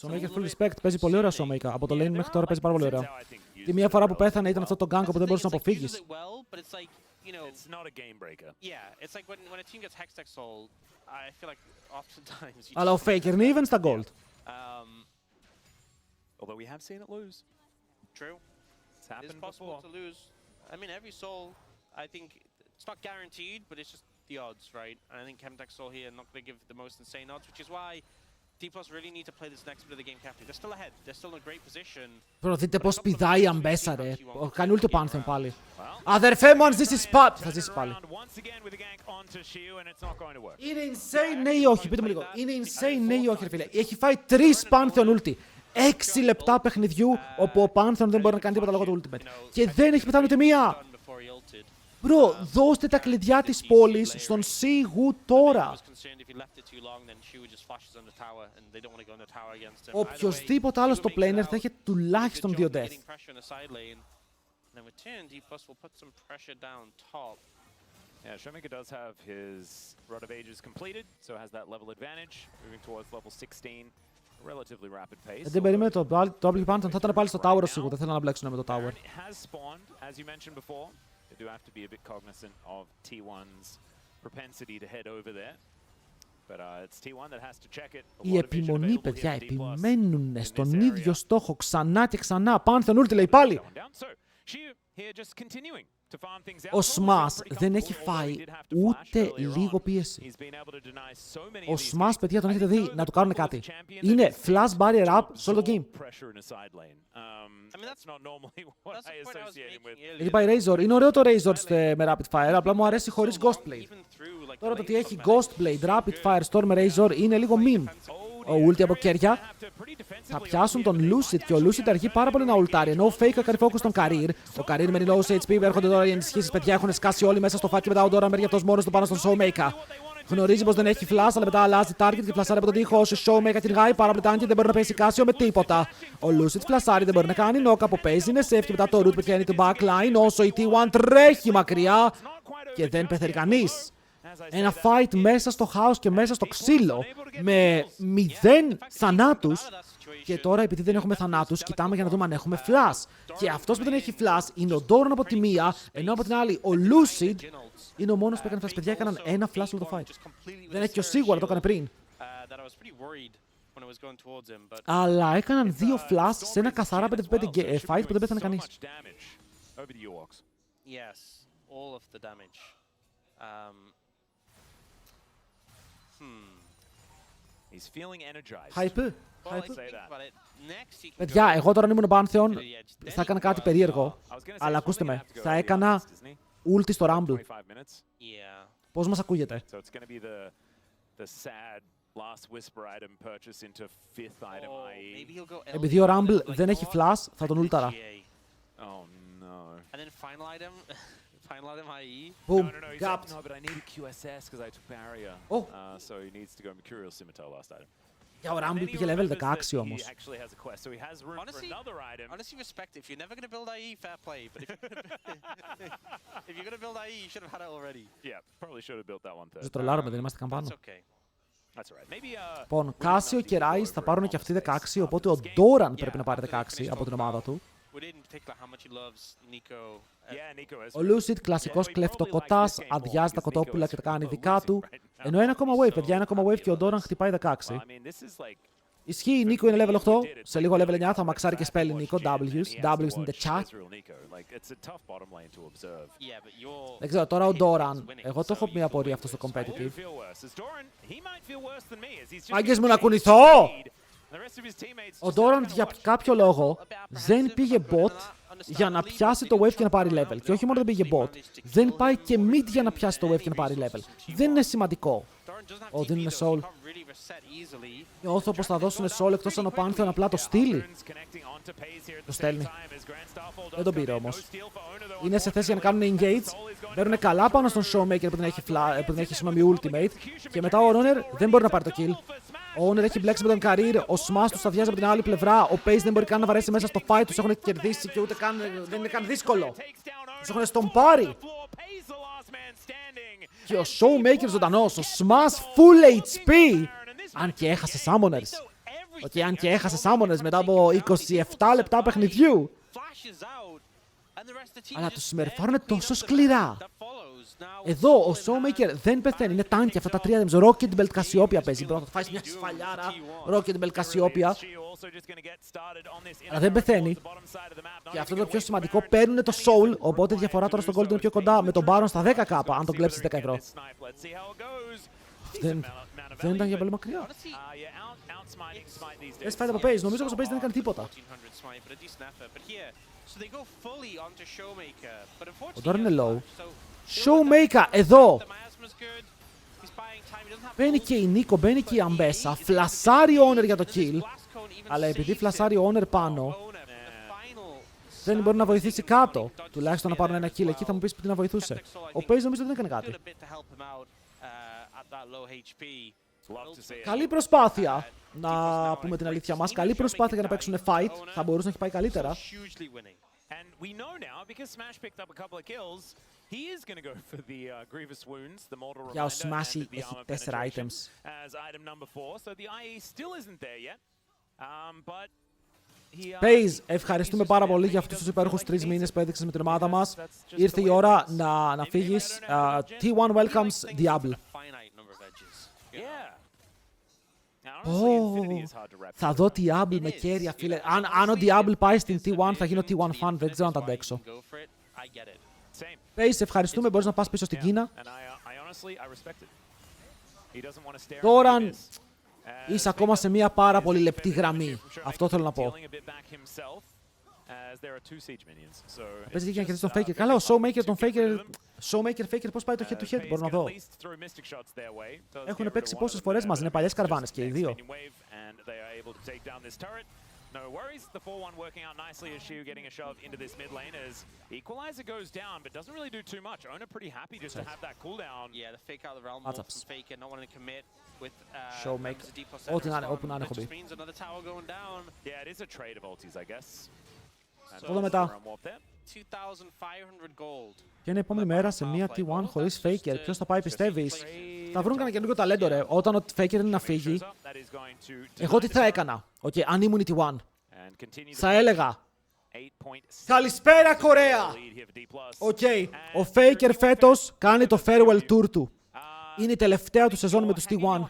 Showmaker full respect, παίζει πολύ ωραία Showmaker. Από το lane μέχρι τώρα παίζει πάρα πολύ ωραία. Τη μία φορά που πέθανε ήταν αυτό το gank που δεν μπορούσε να αποφύγεις. Αλλά ο Faker είναι even στα gold. Although we have seen it lose. True. It's happened before. It's possible to lose. I mean, every soul, I think, it's not guaranteed, but it's just the odds, right? And I think Chemtech Soul here not going to give the most insane odds, which is why D+ really need to play this next bit of the game carefully. They're still ahead. They're still in a great position. Bro, δείτε πώς πηδάει η Αμπέσα, ρε. Κάνει ούλτο Pantheon πάλι. Αδερφέ μου, αν ζήσεις πάλι. Θα ζήσεις πάλι. Είναι insane, ναι ή όχι? Πείτε μου λίγο. Είναι insane, ναι ή όχι, ρε φίλε? Έχει φάει 3 Pantheon ulti. 6 λεπτά παιχνιδιού, όπου ο Pantheon δεν μπορεί να κάνει τίποτα λόγω του ultimate. Και δεν έχει πεθάνει ούτε μία. Μπρο, δώστε τα κλειδιά της πόλης στον Σίγου τώρα. Οποιοςδήποτε άλλος στο planer θα έχει τουλάχιστον 2 death. Yeah, Showmaker does have his Rod of Ages completed, so has that level advantage, moving towards level 16. Relatively rapid pace. Δεν περίμενε το W Pantheon, θα ήταν πάλι στο tower σίγουρα, δεν θέλω να μπλέξουν με το tower. Has spawned, as you mentioned before. They do have to be a bit cognizant of T1's propensity to head over there. But it's T1 that has to check it. Η επιμονή, παιδιά, επιμένουν στον ίδιο στόχο ξανά και ξανά. Pantheon ulti λέει πάλι. Ο Smash δεν έχει φάει ούτε λίγο πίεση. Ο Smash, παιδιά, τον έχετε δει να του κάνουν κάτι. Είναι flash barrier up σε όλο το game. Έχει πάει Razor. Είναι ωραίο το Razor με Rapid Fire, απλά μου αρέσει χωρίς Ghostblade. Τώρα το ότι έχει Ghostblade, Rapid Fire, Storm Razor είναι λίγο meme. ο ulti από κέρια. Θα πιάσουν τον Lucid και ο Lucid αργεί πάρα πολύ να ουλτάρει. Ενώ ο Faker κάνει focus στον Career. Ο Career μένει low σε HP. Έρχονται τώρα οι ενισχύσεις. Παιδιά έχουν σκάσει όλοι μέσα στο fight και μετά ο Doran μένει αυτός μόνος του πάνω στον Showmaker. Γνωρίζει πως δεν έχει flash, αλλά μετά αλλάζει target και φλασάρει από τον τοίχο. Ο Showmaker την γάει πάρα πολύ tanky, δεν μπορεί να πέσει Casio με τίποτα. Ο Lucid φλασάρει, δεν μπορεί να κάνει knock από Pace. Είναι safe και μετά το root πετυχαίνει την backline. Όσο η T1 τρέχει μακριά και δεν πεθαίνει κανείς. Ένα fight μέσα στο χάος και μέσα στο ξύλο με 0 θανάτους. Και τώρα, επειδή δεν έχουμε θανάτους, κοιτάμε για να δούμε αν έχουμε flash. Και αυτός που δεν έχει flash είναι ο Doran από τη μία, ενώ από την άλλη ο Lucid είναι ο μόνος που έκανε flash. Παιδιά, έκαναν ένα flash όλο το fight. Δεν έχει και ο σίγουρα, το έκανε πριν. Αλλά έκαναν 2 flash σε ένα καθαρά 5v5 fight που δεν πέθανε κανείς. Hype. Παιδιά, εγώ τώρα αν ήμουν Pantheon θα έκανα κάτι περίεργο. Αλλά ακούστε με, θα έκανα ulti στο Rumble. Πώς μας ακούγεται? Επειδή ο Rumble δεν έχει flash, θα τον ούλταρα. Boom, gapped. Oh. Για ο Rumble πήγε level 16 όμως. Honestly respect it. If you're never going to build IE, fair play. But if you're going to build IE, you should have had it already. Yeah, probably should have built that one. Τους τρολάρουμε, δεν είμαστε καν πάνω. That's right. Maybe Λοιπόν, Casio και Ryze θα πάρουν και αυτοί 16, οπότε ο Doran πρέπει να πάρει 16 από την ομάδα του. Ο Lucid, κλασικός κλεφτοκοτάς, αδειάζει τα κοτόπουλα και τα κάνει δικά του. Ενώ ένα ακόμα wave, παιδιά, ένα ακόμα wave και ο Doran χτυπάει 16. Ισχύει, η Νίκο είναι level 8, σε λίγο level 9 θα μαξάρει και spell η Νίκο, W's in the chat. Δεν ξέρω, τώρα ο Doran, εγώ το έχω μια απορία αυτό στο competitive. Μάγκες μου να κουνηθώ! Ο Doran για κάποιο λόγο δεν πήγε bot για να πιάσει το wave και να πάρει level. Και όχι μόνο δεν πήγε bot, δεν πάει και mid για να πιάσει το wave και να πάρει level. Δεν είναι σημαντικό. Δίνουν soul. Νιώθω πως θα δώσουν soul εκτός αν ο Pantheon απλά το στείλει. Το στέλνει. Δεν τον πήρε όμως. Είναι σε θέση για να κάνουν engage. Παίρνουν καλά πάνω στον Showmaker που δεν έχει ultimate. Και μετά ο Honor δεν μπορεί να πάρει το kill. Ο Honor έχει μπλέξει με τον Career. Ο Smash τους σταδιάζει από την άλλη πλευρά. Ο Pace δεν μπορεί καν να βαρέσει μέσα στο fight. Τους έχουν κερδίσει και ούτε καν, δεν είναι καν δύσκολο. Τους έχουν στον πάρει. Και ο Showmaker ζωντανός. Ο Smash full HP. Αν και έχασε Summoners. Και αν και έχασε Summoners μετά από 27 λεπτά παιχνιδιού. Αλλά τους συμμερφάρουν τόσο σκληρά. Εδώ ο Showmaker δεν πεθαίνει, είναι tanky αυτά τα 3 items. Rocket Belt Cassiopeia παίζει. Πρώτα θα φάει μια σφαλιάρα. Rocket Belt Cassiopeia. Αλλά δεν πεθαίνει. Και αυτό είναι το πιο σημαντικό. Παίρνουν το Soul. Οπότε η διαφορά τώρα στον Gold είναι πιο κοντά με τον Baron στα 10k. Αν τον κλέψεις 10 ευρώ. Δεν ήταν για πολύ μακριά. Έσφάει από Pace. Νομίζω πως ο Pace δεν έκανε τίποτα. Ο Doran είναι low. Showmaker εδώ. Μπαίνει και η Νίκο, μπαίνει και η Αμπέσα. Φλασάρει ο Honor για το kill. Αλλά επειδή φλασάρει ο Honor πάνω, δεν μπορεί να βοηθήσει κάτω. Τουλάχιστον να πάρουν ένα kill εκεί θα μου πεις τι να βοηθούσε. Ο Pace νομίζω δεν έκανε κάτι. Καλή προσπάθεια. Να πούμε την αλήθεια μας. Καλή προσπάθεια για να παίξουν fight. Θα μπορούσε να έχει πάει καλύτερα. Για ο Smash έχει 4 items. Pace, ευχαριστούμε πάρα πολύ για αυτούς τους υπέροχους 3 μήνες που έδειξες με την ομάδα μας. Ήρθε η ώρα να φύγεις. T1 welcomes Diablo. Θα δω Diablo με κέρια, φίλε. Αν ο Diablo πάει στην T1 θα γίνω T1 fan, δεν ξέρω αν τα αντέξω. Pace, ευχαριστούμε, μπορείς να πας πίσω στην Κίνα. Τώρα είσαι ακόμα σε μια πάρα πολύ λεπτή γραμμή. Αυτό θέλω να πω. Παίζει και να κερδίσει τον Faker. Καλά, ο Showmaker, τον Faker. Faker, πώς πάει το head to head, μπορώ να δω. Έχουν παίξει πόσες φορές μαζί, είναι παλιές καρβάνες και οι δύο. they are able to take down this turret. No worries, the 4-1 working out nicely as Shiu getting a shove into this mid lane as Equalizer goes down, but doesn't really do too much. Owner pretty happy just to have that cooldown. Yeah, the fake out of the realm from Faker, not wanting to commit with Showmaker. Open means another tower going down. Yeah, it is a trade of ultis, I guess. Εδώ μετά. 2,500 gold. Και είναι η επόμενη μέρα σε μια T1 χωρίς Faker. Ποιος θα πάει, πιστεύεις? Θα βρουν κανένα καινούργιο ταλέντο, ρε. Όταν ο Faker είναι να φύγει, εγώ τι θα έκανα? Okay, αν ήμουν η T1, θα έλεγα καλησπέρα Κορέα! Ο Faker φέτος κάνει το farewell tour του. Είναι η τελευταία του σεζόν με τους T1.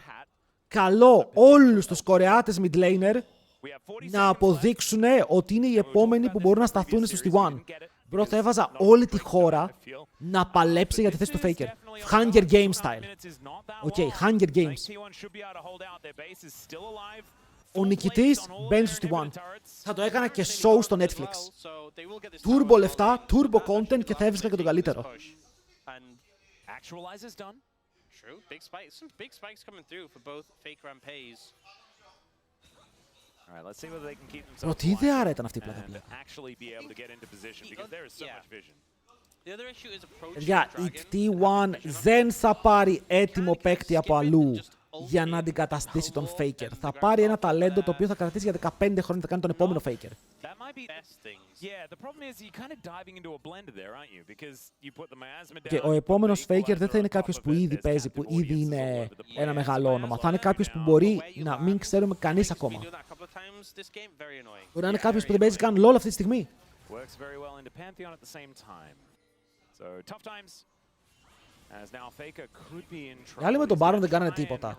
Καλώ όλους τους Κορεάτες mid laner να αποδείξουν ότι είναι οι επόμενοι που μπορούν να σταθούν στους T1. Μπρο, θα έβαζα όλη τη χώρα να παλέψει για τη θέση του Faker. Hunger Games style. Hunger Games. Ο νικητής μπαίνει στους T1. Θα το έκανα και show στο Netflix. Turbo λεφτά, turbo content και θα έβρισκα και τον καλύτερο. Τι ιδέα ήταν αυτή η πλάκα. Παιδιά, η T1 δεν θα πάρει έτοιμο παίκτη από αλλού για να αντικαταστήσει τον Faker. Θα πάρει ένα ταλέντο το οποίο θα κρατήσει για 15 χρόνια, θα κάνει τον επόμενο Faker. Και ο επόμενος Faker δεν θα είναι κάποιος που ήδη παίζει, που ήδη είναι ένα μεγάλο όνομα. Θα είναι κάποιος που μπορεί να μην ξέρουμε κανείς ακόμα. Μπορεί να είναι κάποιος που δεν παίζει καν LOL αυτή τη στιγμή. Οι άλλοι με τον Baron δεν κάνανε τίποτα.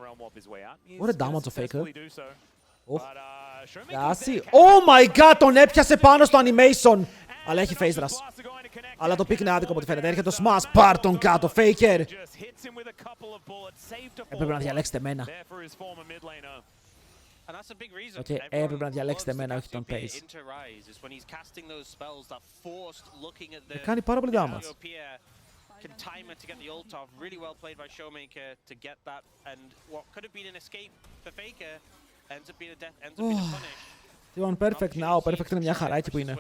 Ωραία damage ο Faker. Γιάση. Oh my god, τον έπιασε πάνω στο animation. Αλλά έχει face rush. Αλλά το pick είναι άδικο από ό,τι φαίνεται. Έρχεται το smash. Πάρ' τον κάτω, Faker. Έπρεπε να διαλέξετε εμένα. Έπρεπε να διαλέξετε εμένα, όχι τον Pace. Κάνει πάρα πολύ damage. Can time it to get the ult off. Really well played by Showmaker to get that, and what could have been an escape for Faker ends up being a death, ends up being a punish. T1 perfect now, perfect είναι μια χαρά εκεί που είναι.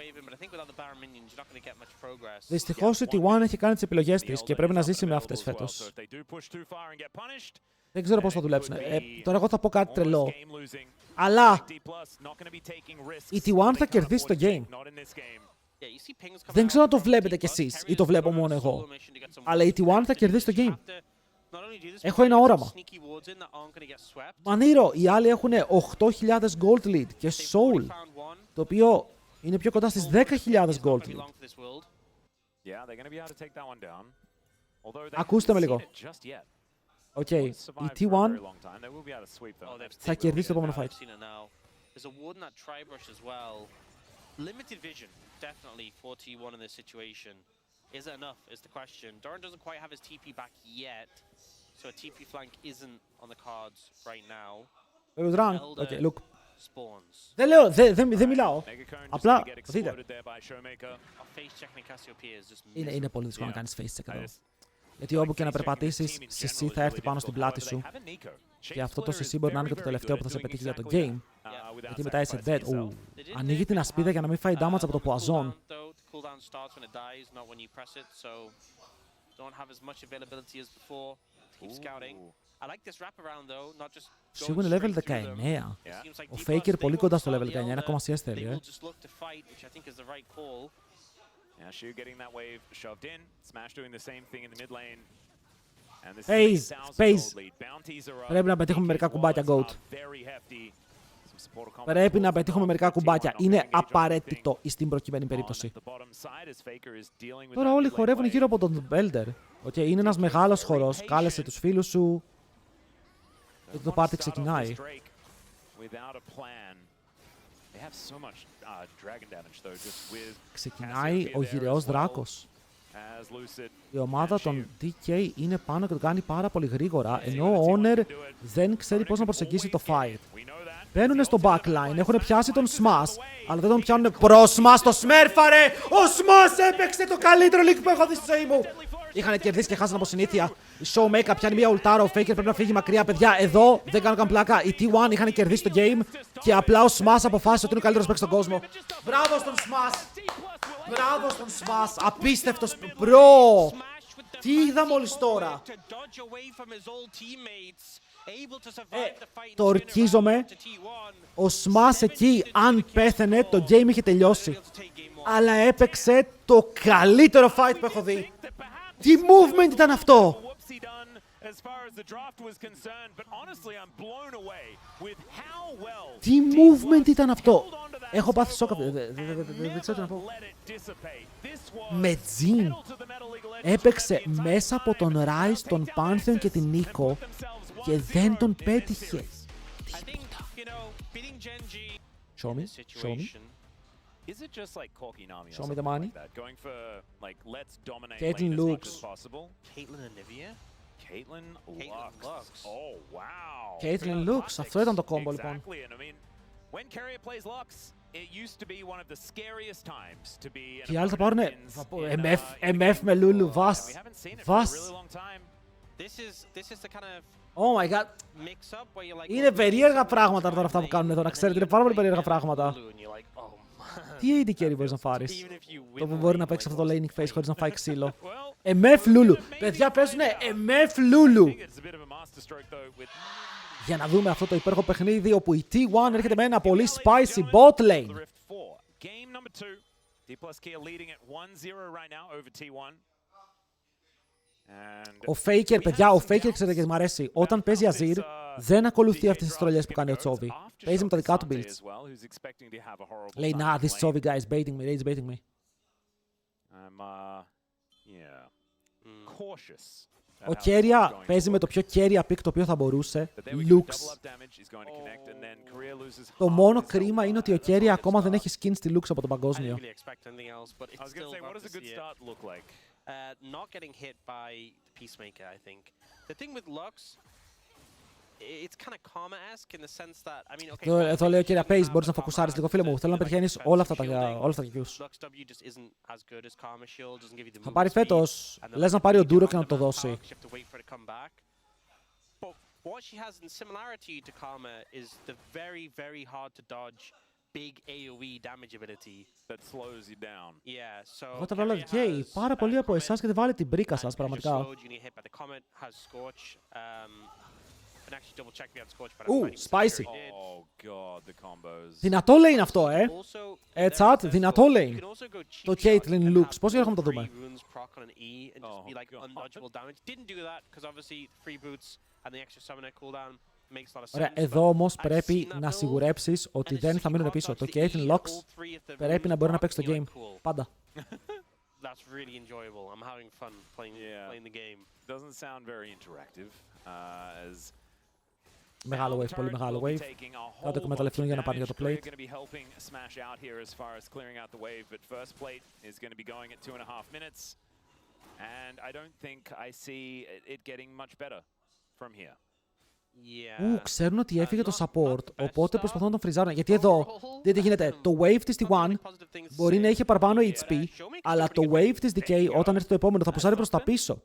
Δυστυχώς η T1 έχει κάνει τις επιλογές της και πρέπει να ζήσει με αυτές φέτος. Δεν ξέρω πώς θα δουλέψουν. Τώρα εγώ θα πω κάτι τρελό. Αλλά η T1 θα κερδίσει το game. Δεν ξέρω αν το βλέπετε κι εσείς ή το βλέπω μόνο εγώ. Αλλά η T1 θα κερδίσει το game. Έχω ένα όραμα. Μανίρο, οι άλλοι έχουν 8.000 gold lead και soul, το οποίο είναι πιο κοντά στις 10.000 gold lead. Ακούστε με λίγο. Η T1 θα κερδίσει το επόμενο fight. Limited vision, definitely, for T1 in this situation. Is it enough, is the question. Doran doesn't quite have his TP back yet, so a TP flank isn't on the cards right now. It was wrong. Okay, look. Δεν λέω, δεν μιλάω. Απλά, δείτε. Είναι πολύ δύσκολο να κάνεις face check εδώ. Γιατί όπου και να περπατήσεις, CC θα έρθει πάνω στην πλάτη σου. Και αυτό το CC μπορεί να είναι και το τελευταίο που θα σε πετύχει για το game. Γιατί μετά είσαι dead. Ανοίγει την ασπίδα για να μην φάει damage από το poison. Σίγουρα είναι level 19. Ο Faker πολύ κοντά στο level 19, ένα ακόμα CS θέλει. Space. Πρέπει να πετύχουμε μερικά κουμπάκια, Goat. Πρέπει να πετύχουμε μερικά κουμπάκια. Είναι απαραίτητο στην προκειμένη περίπτωση. Τώρα όλοι χορεύουν γύρω από τον Belder. Είναι ένας μεγάλος χορός. Κάλεσε τους φίλους σου. Και το πάρτι ξεκινάει. Ξεκινάει ο γυραιός δράκος. Η ομάδα των DK είναι πάνω και το κάνει πάρα πολύ γρήγορα, ενώ ο Owner δεν ξέρει πώς να προσεγγίσει το fight. Μπαίνουν στο backline, έχουν πιάσει τον Smash, αλλά δεν τον πιάνουν προ Smash, το Smurfare! Ο Smash έπαιξε το καλύτερο league που έχω δει στη ζωή μου! Είχαν κερδίσει και χάσαν από συνήθεια. Η Showmaker πιάνει μια ουλτάρα. Ο Faker πρέπει να φύγει μακριά, παιδιά. Εδώ δεν κάνω καν πλάκα. Οι T1 είχαν κερδίσει το game και απλά ο Smash αποφάσισε ότι είναι ο καλύτερος παίκτης στον κόσμο. Μπράβο στον Smash! Μπράβο στον Smash! Απίστευτος προ! Τι είδα μόλις τώρα! Το ορκίζομαι. Ο Smash εκεί, αν πέθαινε, το game είχε τελειώσει. Αλλά έπαιξε το καλύτερο fight που έχω δει. Τι movement ήταν αυτό! Τι movement ήταν αυτό! Έχω πάθει σόκα. Δεν ξέρω τι να πω. Με Τζιν έπαιξε μέσα από τον Rise, τον Pantheon και την Νίκο και δεν τον πέτυχε. Show me. Show me. Show me the money. Caitlyn Lux. Caitlyn Lux. Αυτό ήταν το combo λοιπόν. Και οι άλλοι θα πάρουνε MF με Lulu. Βας. Oh my god. Είναι περίεργα πράγματα τώρα αυτά που κάνουν εδώ, να ξέρετε. Είναι πάρα πολύ περίεργα πράγματα. Τι AD carry μπορείς να πάρεις? Το που μπορεί να παίξει αυτό το laning phase χωρίς να φάει ξύλο. MF Lulu. Παιδιά παίζουνε MF Lulu. Για να δούμε αυτό το υπέροχο παιχνίδι όπου η T1 έρχεται με ένα πολύ spicy bot lane. Ο Faker, παιδιά, ο Faker ξέρετε και μ' αρέσει. Όταν παίζει Azir, δεν ακολουθεί αυτές τις τρολιές που κάνει ο Τσόβι. Παίζει με τα δικά του builds. Λέει, nah, this Τσόβι guy is baiting me, he's baiting me. Ο Keria παίζει με το πιο Keria pick το οποίο θα μπορούσε. Lux. Το μόνο κρίμα είναι ότι ο Keria ακόμα δεν έχει skin στη Lux από τον παγκόσμιο. Not getting hit by Peacemaker, I think. The thing with Lux, it's kind of karma-esque in the sense that, I mean, okay. Εδώ λέει ο Keria Pace, μπορείς να φοκουσάρεις λίγο, φίλε μου. Θέλω να πετυχαίνεις όλα αυτά τα views. Θα πάρει φέτος. Λες να πάρει ο Ντούρο και να το δώσει. What she has in similarity to Karma is the very, very hard to dodge big AoE damage ability that slows you down. Yeah, so εγώ τα βάλω gay. Πάρα πολλοί από εσάς και δεν βάλετε την μπρίκα σας, πραγματικά. Spicy. Δυνατό lane αυτό, chat, δυνατό lane. Το Caitlyn Lux. Πώς έχουμε το δούμε? Ωραία, εδώ όμως πρέπει να σιγουρέψεις ότι δεν θα μείνουν πίσω. Το Caitlyn Lux πρέπει να μπορεί να παίξει το game. Πάντα. That's really enjoyable. I'm having fun playing the game. Doesn't sound very interactive. Μεγάλο wave, πολύ μεγάλο wave. Θα το εκμεταλλευτούν για να πάνε για το plate. Ξέρουν ότι έφυγε το support, οπότε προσπαθούν να τον φριζάρουν. Γιατί εδώ, δείτε τι γίνεται. Το wave της T1 μπορεί να είχε παραπάνω HP, αλλά το wave της Decay όταν έρθει το επόμενο θα πουσάρει προς τα πίσω.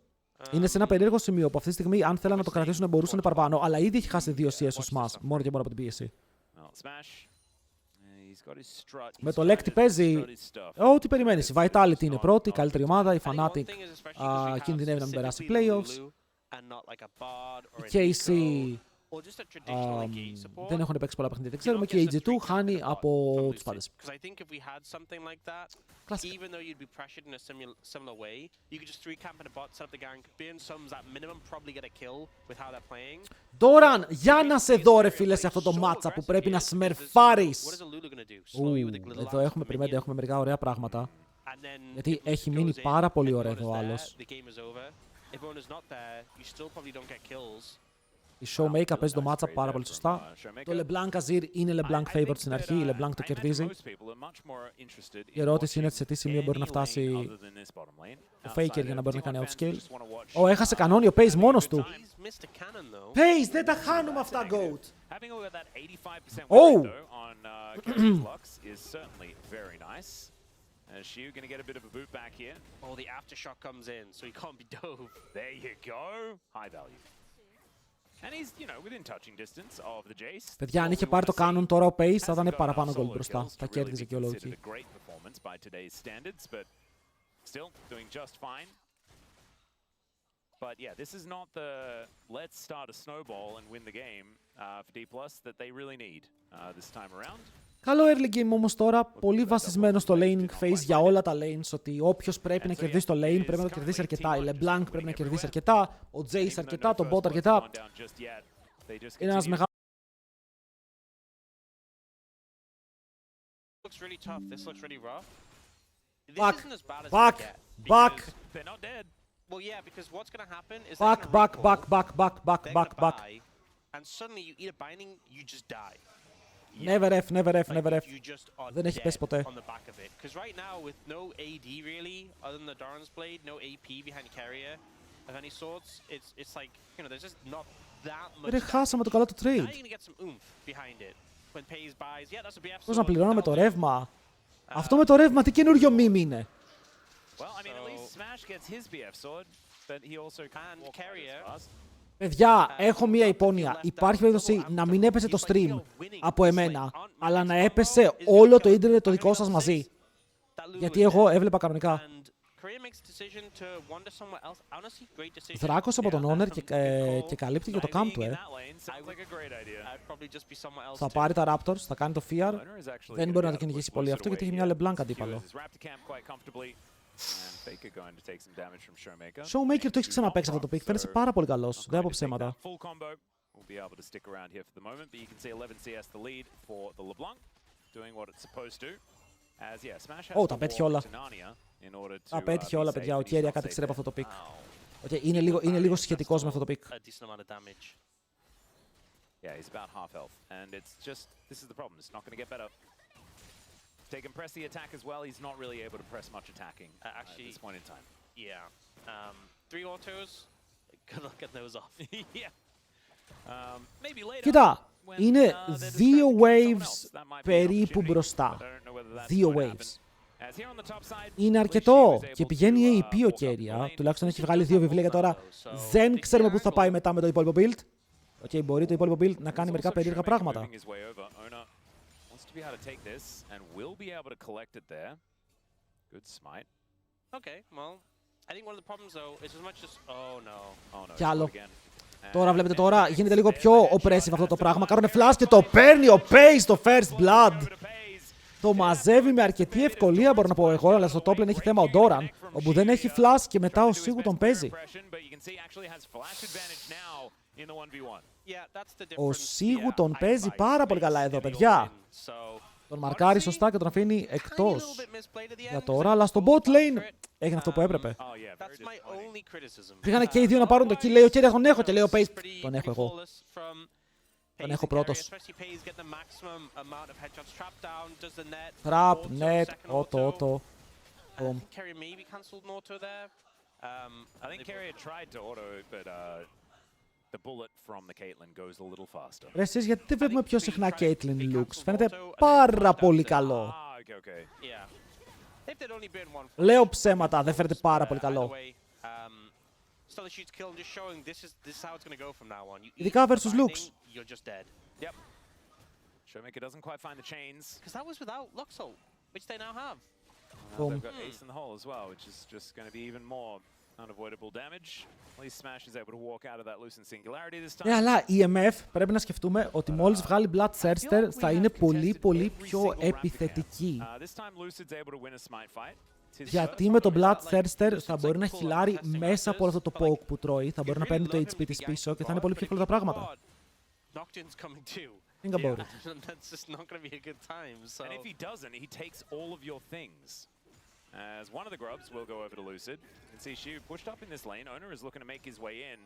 Είναι σε ένα περίεργο σημείο που αυτή τη στιγμή, αν θέλανε να το κρατήσουν, μπορούσαν παραπάνω, αλλά ήδη έχει χάσει 2 CS ο Smash, μόνο και μόνο από την πίεση. Με το Lek τι παίζει, ό,τι περιμένεις. Η Vitality είναι πρώτη, η καλύτερη ομάδα, η Fnatic κινδυνεύει να μην περάσει playoffs. Η KC δεν έχουν παίξει πολλά παιχνίδια, δεν ξέρουμε, και η AG2 χάνει από τους πάντες. Ντόραν, για να σε δω ρε φίλε σε αυτό το μάτσα που πρέπει να σμερφάρεις. Εδώ έχουμε, περιμένετε, έχουμε μερικά ωραία πράγματα. Γιατί έχει μείνει πάρα πολύ ωραίο εδώ ο άλλος. Η Showmaker παίζει το matchup πάρα πολύ σωστά. Το LeBlanc Azir είναι LeBlanc favorite στην αρχή, η LeBlanc το κερδίζει. Η ερώτηση είναι σε τι σημείο μπορεί να φτάσει ο Faker για να μπορεί να κάνει outscale. Έχασε κανόνιο Pace μόνος του. Pace, δεν τα χάνουμε αυτά, GOAT. As Shiu gonna get a bit of a boot back here. Oh, the aftershock comes in, so he can't be dove. There you go. High value. And he's, you know, within touching distance of the Jace. Παιδιά, αν είχε πάρει το Canon τώρα ο Pace, θα ήταν παραπάνω γκολ μπροστά. Θα κέρδιζε και ο Loki. Great performance by today's standards, but still doing just fine. But yeah, this is not the let's start a snowball and win the game for D+ that they really need this time around. Καλό early game όμως τώρα, πολύ βασισμένο στο laning phase για όλα τα lanes, ότι όποιος πρέπει να κερδίσει το lane πρέπει να το κερδίσει αρκετά. Η LeBlanc πρέπει να κερδίσει αρκετά, ο Jace αρκετά, το bot αρκετά. Είναι ένας μεγάλος... Back. Well, yeah, because what's going to happen is Back. And suddenly you eat a binding, you just die. Never F. You just are Δεν έχει πέσει ποτέ. on the back of it. Because right now, with no AD really, other than the Darn's blade, no AP behind carrier of any sorts, it's like, you know, there's just not that much. Ρε, χάσαμε το καλό του Now you're trade. going to get some oomph behind it. When Pays buys, yeah, that's a BF. Πώς να πληρώνω με το ρεύμα. Αυτό με το ρεύμα τι καινούριο meme είναι. Well, I mean, at least Smash gets his BF sword, but he also can't walk carrier. Παιδιά, έχω μία υπόνοια. Υπάρχει περίπτωση να μην έπεσε το stream από εμένα, αλλά να έπεσε όλο το ίντερνετ το δικό σας μαζί. Γιατί εγώ έβλεπα κανονικά. Δράκος από τον Owner και καλύπτει και το camp του, Θα πάρει τα Raptors, θα κάνει το Fear. Δεν μπορεί να το κυνηγήσει πολύ αυτό γιατί έχει μια LeBlanc αντίπαλο. Showmaker το έχει ξαναπαίξει αυτό το pick. Φαίνεται πάρα πολύ καλός. Δεν από ψέματα. Ω, τα πέτυχε όλα. Τα πέτυχε όλα, παιδιά. Ο Κέρια κάτι ξέρει από αυτό το pick. Είναι λίγο σχετικός με αυτό το pick. Yeah, he's about half health, and it's just this is the problem. It's not going to get better. If they can press the attack as well, he's not really able to press much attacking actually, at this point in time. Yeah, 3 autos. Good luck getting those off. Yeah. Maybe later. Κοίτα, είναι 2 waves περίπου μπροστά. 2 waves. Είναι αρκετό και πηγαίνει AP ο Κέρια. Τουλάχιστον έχει βγάλει 2 βιβλία για τώρα. Δεν ξέρουμε πού θα πάει μετά με το υπόλοιπο build. Okay, μπορεί το υπόλοιπο build να κάνει μερικά περίεργα πράγματα. Κι άλλο. Τώρα βλέπετε τώρα γίνεται λίγο πιο oppressive αυτό το πράγμα. Κάρουνε flash και το παίρνει ο Pace στο first blood. Το μαζεύει με αρκετή ευκολία, μπορώ να πω εγώ, αλλά στο top lane έχει θέμα ο Doran, όπου δεν έχει flash και μετά ο Σίγου τον παίζει. Ο Σίγου τον παίζει πάρα πολύ καλά εδώ, παιδιά. Τον μαρκάρει σωστά και τον αφήνει εκτός για τώρα, αλλά στο bot lane έγινε αυτό που έπρεπε. Πήγανε και οι δύο να πάρουν το kill, λέει ο Κέρια τον έχω και λέει ο Pace τον έχω εγώ. Τον έχω πρώτος. Trap, net, auto. Boom. I think Carrier tried to auto, but the bullet from the Caitlyn goes a little faster. Ρε εσείς γιατί δεν βλέπουμε πιο συχνά Caitlyn looks. Φαίνεται πάρα πολύ καλό. Λέω ψέματα, δεν φαίνεται πάρα πολύ καλό. Ειδικά versus looks. Yep. Showmaker doesn't quite find the chains. Because that was without Luxol, which they now have. They've got Ace in the hole as well, which is just going to be even more unavoidable damage. At least Smash is able to walk out of that Lucent Singularity this time. Ναι, αλλά η EMF πρέπει να σκεφτούμε ότι μόλις βγάλει Bloodthirster θα είναι πολύ πιο επιθετική. This time Lucid's able to win a smite fight. Γιατί με το Bloodthirster θα μπορεί να χιλάρει μέσα από αυτό το poke που τρώει, θα μπορεί να παίρνει το HP της πίσω και θα είναι πολύ πιο εύκολα τα πράγματα. Nocturne's coming too. Think about it. That's just not going to be a good time. So. And if he doesn't, he takes all of your things. As one of the grubs will go over to Lucid. You can see Shiu pushed up in this lane. Owner is looking to make his way in.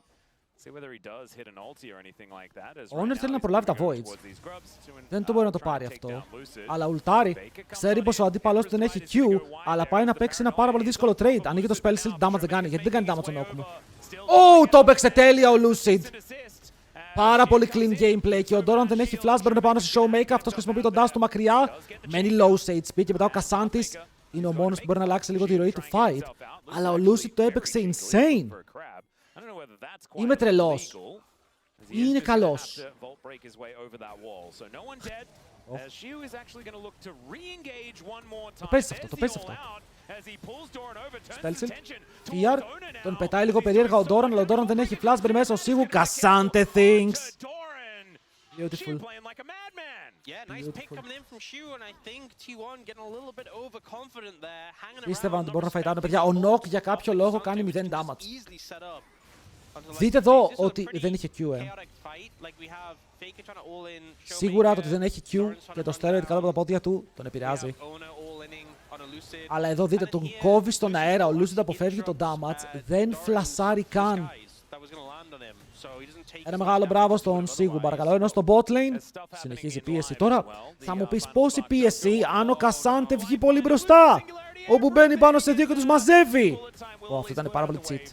See whether he does hit an ulti or anything like that. Ο Owner θέλει να προλάβει τα Voids. Δεν το μπορεί να το πάρει αυτό. Αλλά ουλτάρει. Ξέρει πως ο αντίπαλος του δεν έχει Q, αλλά πάει να παίξει ένα πάρα πολύ δύσκολο trade. Ανοίγει το spell shield, damage δεν κάνει. Γιατί δεν κάνει damage τον Okumu. Το έπαιξε τέλεια ο Lucid. Πάρα πολύ clean gameplay και ο Doran δεν έχει flash, μπαίνουν πάνω στο Showmaker, αυτός χρησιμοποιεί τον dash του μακριά. Μένει low σε HP και μετά ο Κασάντης είναι ο μόνος που μπορεί να αλλάξει λίγο τη ροή του fight, αλλά ο Lucid το έπαιξε insane. Είμαι τρελός. Είναι καλός. Το παίζεις αυτό, το παίζεις αυτό. Σπέλσιλ, PR, τον πετάει λίγο περίεργα ο Doran, αλλά ο Doran δεν έχει flash, μπαίνει μέσα ο Σίγου, Κασάντε things. Beautiful. Πίστευα να τον μπορούν να φαϊτάρουν, παιδιά. Ο Νοκ για κάποιο λόγο κάνει 0 damage. Δείτε εδώ ότι δεν είχε Q, Σίγουρα το ότι δεν έχει Q και το steroid κάτω από τα πόδια του τον επηρεάζει. Αλλά εδώ δείτε, τον κόβει στον αέρα, ο Lucid αποφεύγει το damage, δεν φλασάρει καν. Ένα μεγάλο μπράβο στον Σίγου, παρακαλώ. Ενώ στο bot lane συνεχίζει πίεση. Τώρα θα μου πεις πόση πίεση αν ο Κασάντε βγει πολύ μπροστά, όπου μπαίνει πάνω σε δύο και τους μαζεύει. Αυτό ήταν πάρα πολύ cheat.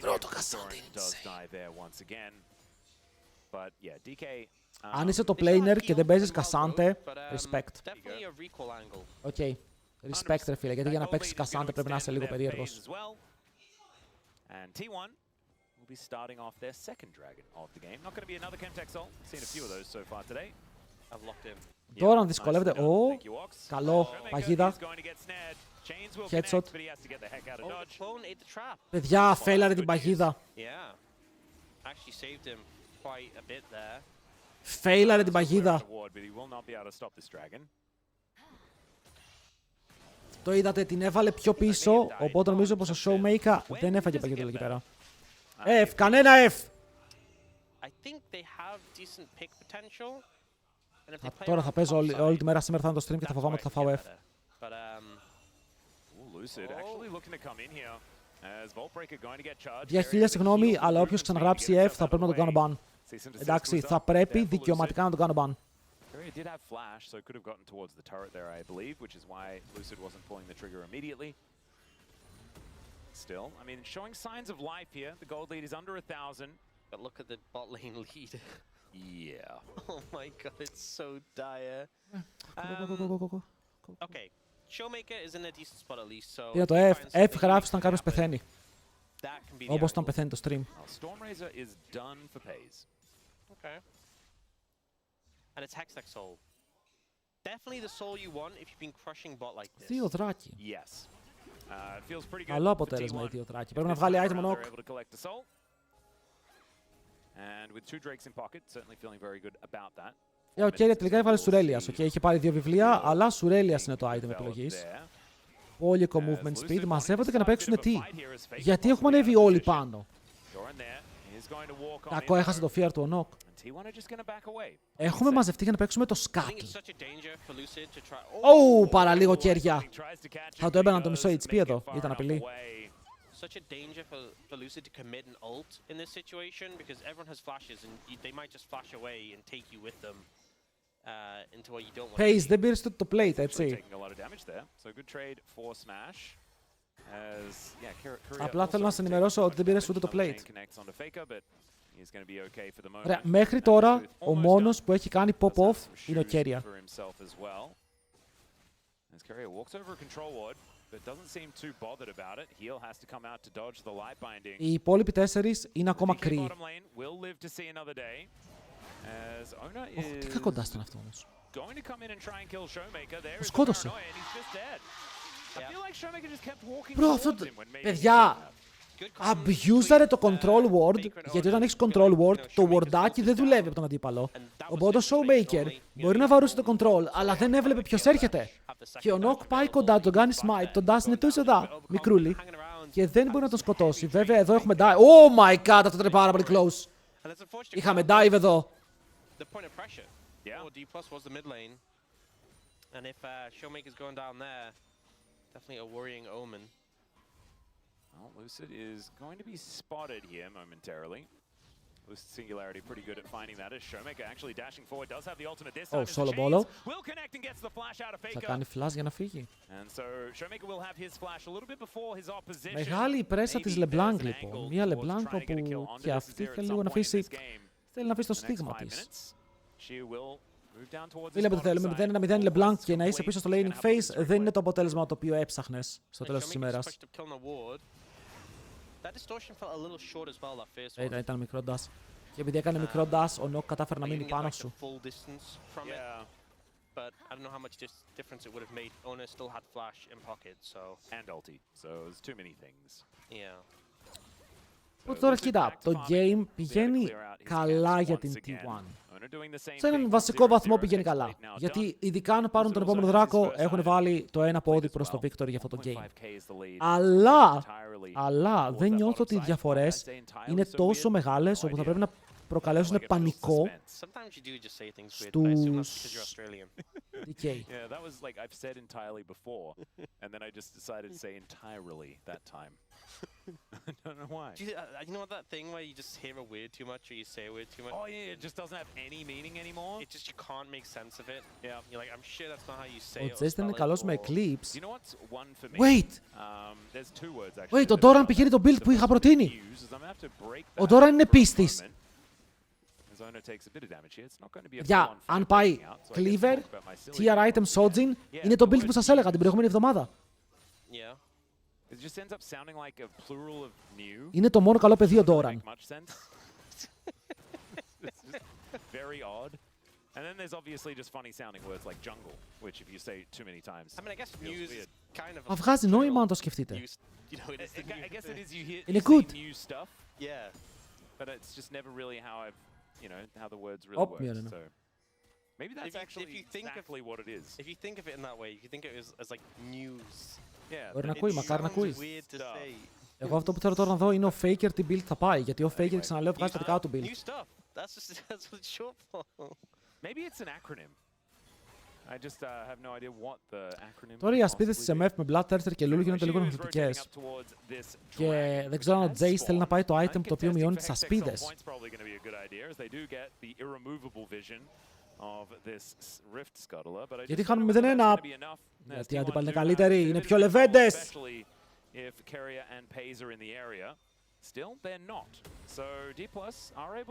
Πρώτο Κασάντε. Αν είσαι το planer και δεν παίζεις Κασάντε, respect. Οκ. Respect, ρε φίλε, γιατί για να παίξεις Κασάντε πρέπει να είσαι λίγο περίεργος. And T1 will be starting off their second dragon of the game. Not going to be another Chemtech Soul. Seen a few of those so far today. I've locked in. Τώρα δυσκολεύεται. Ω, καλό, παγίδα. Headshot. Παιδιά, φέλαρε την παγίδα. Φέιλαρε την παγίδα. Το είδατε, την έβαλε πιο πίσω, οπότε νομίζω πως ο Showmaker δεν έφαγε παγίδα εκεί πέρα. F, κανένα F! Τώρα θα παίζω όλη τη μέρα σήμερα, θα είναι το stream και θα φοβάμαι ότι θα φάω F. Για χίλια συγγνώμη, αλλά όποιος ξαναγράψει F θα πρέπει να τον κάνω ban. Εντάξει, θα πρέπει δικαιωματικά να τον κάνω ban. Korea did have flash, so could have gotten towards the turret there, I believe, which is why Lucid wasn't pulling the trigger immediately. Still, I mean, showing signs of life here. The gold lead is under 1,000. But look at the bot lane lead. Yeah. Oh my god, it's so dire. Okay, Showmaker is in a decent spot at least, so... Είναι το F. F γράφει όταν κάποιος πεθαίνει. Όπως όταν πεθαίνει το stream. Stormrazor is done for pays. Okay. And it's Hextech Soul. Definitely the soul you want if you've been crushing bot like this. Δύο δράκι. Yes. Feels pretty good. Καλό αποτέλεσμα η δύο δράκι. Πρέπει να βγάλει item ο Nock. And with two drakes in pocket, certainly feeling very good about that. Ο Κέρια τελικά έβαλε Σουρέλιας. Είχε πάρει δύο βιβλία, αλλά Σουρέλιας είναι το item επιλογής. Πόλικο movement speed. Μαζεύονται και να παίξουν τι. Γιατί έχουμε ανέβει όλοι πάνω. Κακό, έχασε το fear του ο Nock. Έχουμε μαζευτεί για να παίξουμε το Scuttle. Ω, παραλίγο Κέρια. Θα το έμπαιναν το μισό HP εδώ. Ήταν απειλή. Such a danger for Lucid to commit an ult in this situation because everyone has flashes and they might just flash away and take you with them into what you don't want. Pace, δεν πήρες το plate, έτσι. Απλά θέλω να σας ενημερώσω ότι δεν πήρες ούτε το plate. Ωραία, μέχρι τώρα ο μόνος που έχει κάνει pop-off είναι ο Κέρια. Οι υπόλοιποι 4 είναι ακόμα κρύοι. Τι κακοντά ήταν αυτό όμως. Τον σκότωσε. Μπρο, αυτό... Παιδιά, abusare το control ward, γιατί όταν έχεις control ward, το wardάκι δεν δουλεύει από τον αντίπαλο. Οπότε ο Showmaker μπορεί να βαρούσε το control, αλλά δεν έβλεπε ποιος έρχεται. Και ο Nock πάει κοντά, τον κάνει smite, τον Dash είναι τόσο εδώ, μικρούλι, και δεν μπορεί να τον σκοτώσει. Βέβαια εδώ έχουμε dive. Oh my god, αυτό ήταν πάρα πολύ close. Είχαμε dive εδώ. Well, Lucid is going to be spotted here momentarily. Lucid Singularity pretty good at finding that as Showmaker actually dashing forward does have the ultimate this time. Solo bolo. Will connect and gets the flash out of Faker. Θα κάνει flash για να φύγει. And so Showmaker will have his flash a little bit before his opposition. Μεγάλη η πρέσα της LeBlanc λοιπόν. Μια LeBlanc όπου και αυτή θέλει λίγο να αφήσει, θέλει να αφήσει το στίγμα της. She will Φίλε, θέλουμε 0-1-0 LeBlanc και να είσαι πίσω στο laning phase δεν είναι το αποτέλεσμα το οποίο έψαχνες στο τέλος της ημέρας. Ήταν μικρό dash. Και επειδή έκανε μικρό dash, ο Νοκ κατάφερε να μείνει πάνω σου. But I don't know how much difference it would have made. Owner still had flash in pocket, so... And ulti, so there's too many things. Yeah. Οπότε τώρα κοίτα, το game πηγαίνει καλά για την T1. Σε έναν βασικό βαθμό πηγαίνει καλά. Γιατί ειδικά αν πάρουν τον επόμενο δράκο, έχουν βάλει το ένα πόδι προς το victory για αυτό το game. Αλλά δεν νιώθω ότι οι διαφορές είναι τόσο μεγάλες όπου θα πρέπει να προκαλέσουν πανικό στους DK. Yeah, that was like I've said entirely before, and then I just decided to say entirely that time. I don't know why. You know that thing where you just hear a word too much or you say a word too much? Oh yeah, it just doesn't have any meaning anymore. It just, you can't make sense of it. Yeah. You're like, I'm sure that's not how you say Ο it. Jess δεν είναι καλός με Eclipse. You know what's one for me? Wait! There's two words actually. Wait, ο Doran πηγαίνει το build που είχα προτείνει. Ο Doran είναι πίστης. Για, αν πάει Cleaver, tier item Sojin, είναι το build που σας έλεγα την προηγούμενη εβδομάδα. Είναι το μόνο καλό παιδί ο Doran. And then there's obviously just funny sounding words like jungle, which if you say too many times, I mean, I guess news is kind of. Μα βγάζει νόημα αν το σκεφτείτε. I guess it is you hear Είναι good. new stuff. Yeah. But it's just never really how I've, you know, how the words really work. So maybe that's actually exactly what it is. If you think of it in that way, if you think of it as like news. Yeah. Μπορεί να ακούει, μακάρι να ακούει. Weird to say. Εγώ αυτό που θέλω τώρα να δω είναι ο Faker τι build θα πάει, γιατί ο Faker ξαναλέω βγάζει τα δικά του build. New stuff. That's what it's short for. Maybe it's an acronym. I just have no idea what the acronym. Τώρα οι ασπίδες της MF με Bloodthirster και Lulu γίνονται λίγο ενοχλητικές. Και δεν ξέρω αν ο Jace θέλει να πάει το item το οποίο μειώνει τις ασπίδες. Γιατί χάνουμε 0-1. Γιατί οι αντίπαλοι είναι καλύτεροι, είναι πιο λεβέντες.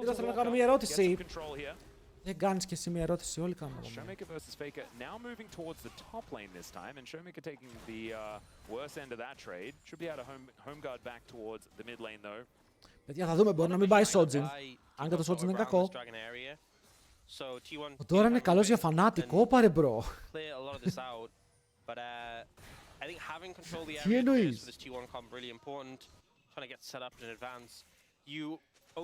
Εδώ θέλω να κάνω μια ερώτηση. Δεν κάνεις και εσύ μια ερώτηση, όλοι κάνουμε. Showmaker versus Faker now moving towards the top lane this time, and Showmaker taking the worst end of that trade. Should be able to home guard back towards the mid lane though. Παιδιά, θα δούμε, μπορεί να μην πάει Sojin. Αν και το Sojin είναι κακό. Τώρα είναι καλός για φανάτικο, πάρε μπρο. Τι εννοείς?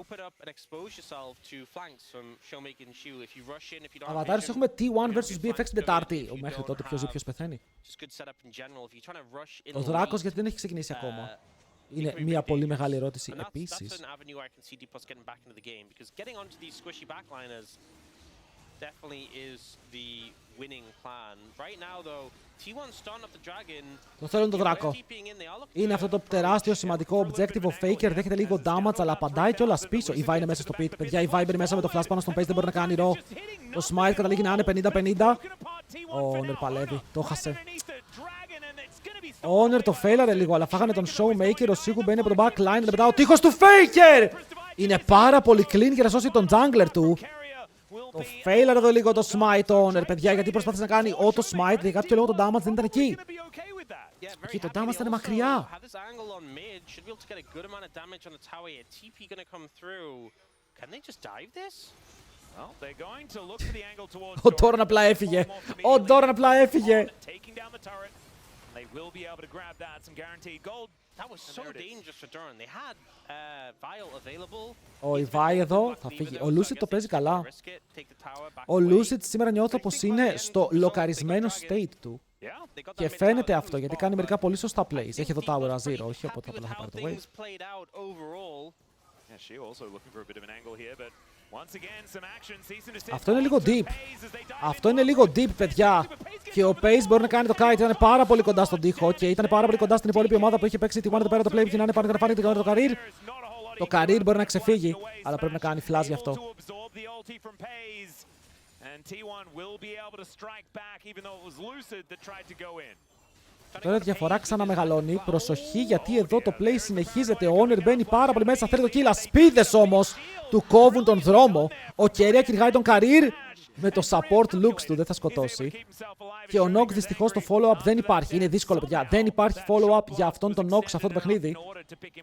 Open up and expose yourself to flanks from Showmaker and Shu. If you rush in, if you don't have Αβατάρις έχουμε T1 vs BFX την Τετάρτη. Μέχρι τότε ποιος ζει ποιος πεθαίνει. Ο Δράκος γιατί δεν έχει ξεκινήσει ακόμα. Είναι μια πολύ μεγάλη ερώτηση επίσης. Το θέλουν τον Δράκο. Είναι αυτό το τεράστιο σημαντικό objective. Ο Faker δέχεται λίγο damage, αλλά απαντάει κιόλας πίσω. Η Vi είναι μέσα στο pit. Παιδιά, η Vi μπαίνει μέσα με το flash πάνω στον pace, δεν μπορεί να κάνει ρο. Το smite καταλήγει να είναι 50-50. Ο Owner παλεύει. Το χάσε. Ο Owner το failare λίγο, αλλά φάγανε τον Showmaker. Ο Sigu μπαίνει από το backline. Αλλά μετά ο τείχος του Faker! Είναι πάρα πολύ clean για να σώσει τον jungler του. Το failure εδώ λίγο το smite owner, παιδιά, γιατί προσπάθησε να κάνει auto smite, για κάποιο λόγο το damage δεν ήταν εκεί. Εκεί το damage ήταν μακριά. Ο Doran απλά έφυγε. Ο Doran απλά έφυγε. Ο Ibai εδώ θα φύγει. Ο Lucid το παίζει καλά. Ο Lucid σήμερα νιώθω πως είναι στο λοκαρισμένο state του. Και φαίνεται αυτό γιατί κάνει μερικά πολύ σωστά plays. Έχει εδώ tower A0, όχι οπότε απλά θα πάρει το wave. Αυτό είναι λίγο deep. Αυτό είναι λίγο deep, παιδιά. Και ο Pace μπορεί να κάνει το kite. Ήταν πάρα πολύ κοντά στον τοίχο και ήταν πάρα πολύ κοντά στην υπόλοιπη ομάδα που είχε παίξει τη One εδώ πέρα το play που γυρνάνε πάνω και να φάνει το career. Το career μπορεί να ξεφύγει, αλλά πρέπει να κάνει flash γι' αυτό. Τώρα η διαφορά ξαναμεγαλώνει. Προσοχή γιατί εδώ το play συνεχίζεται. Ο Owner μπαίνει πάρα πολύ μέσα. Θέλει το kill. Ασπίδες όμως του κόβουν τον δρόμο. Ο Κέρια κυνηγάει τον career. Με το support looks του δεν θα σκοτώσει. Και ο Nox δυστυχώς το follow-up δεν υπάρχει. Είναι δύσκολο, παιδιά. Δεν υπάρχει follow-up για αυτόν τον Nox σε αυτό το παιχνίδι.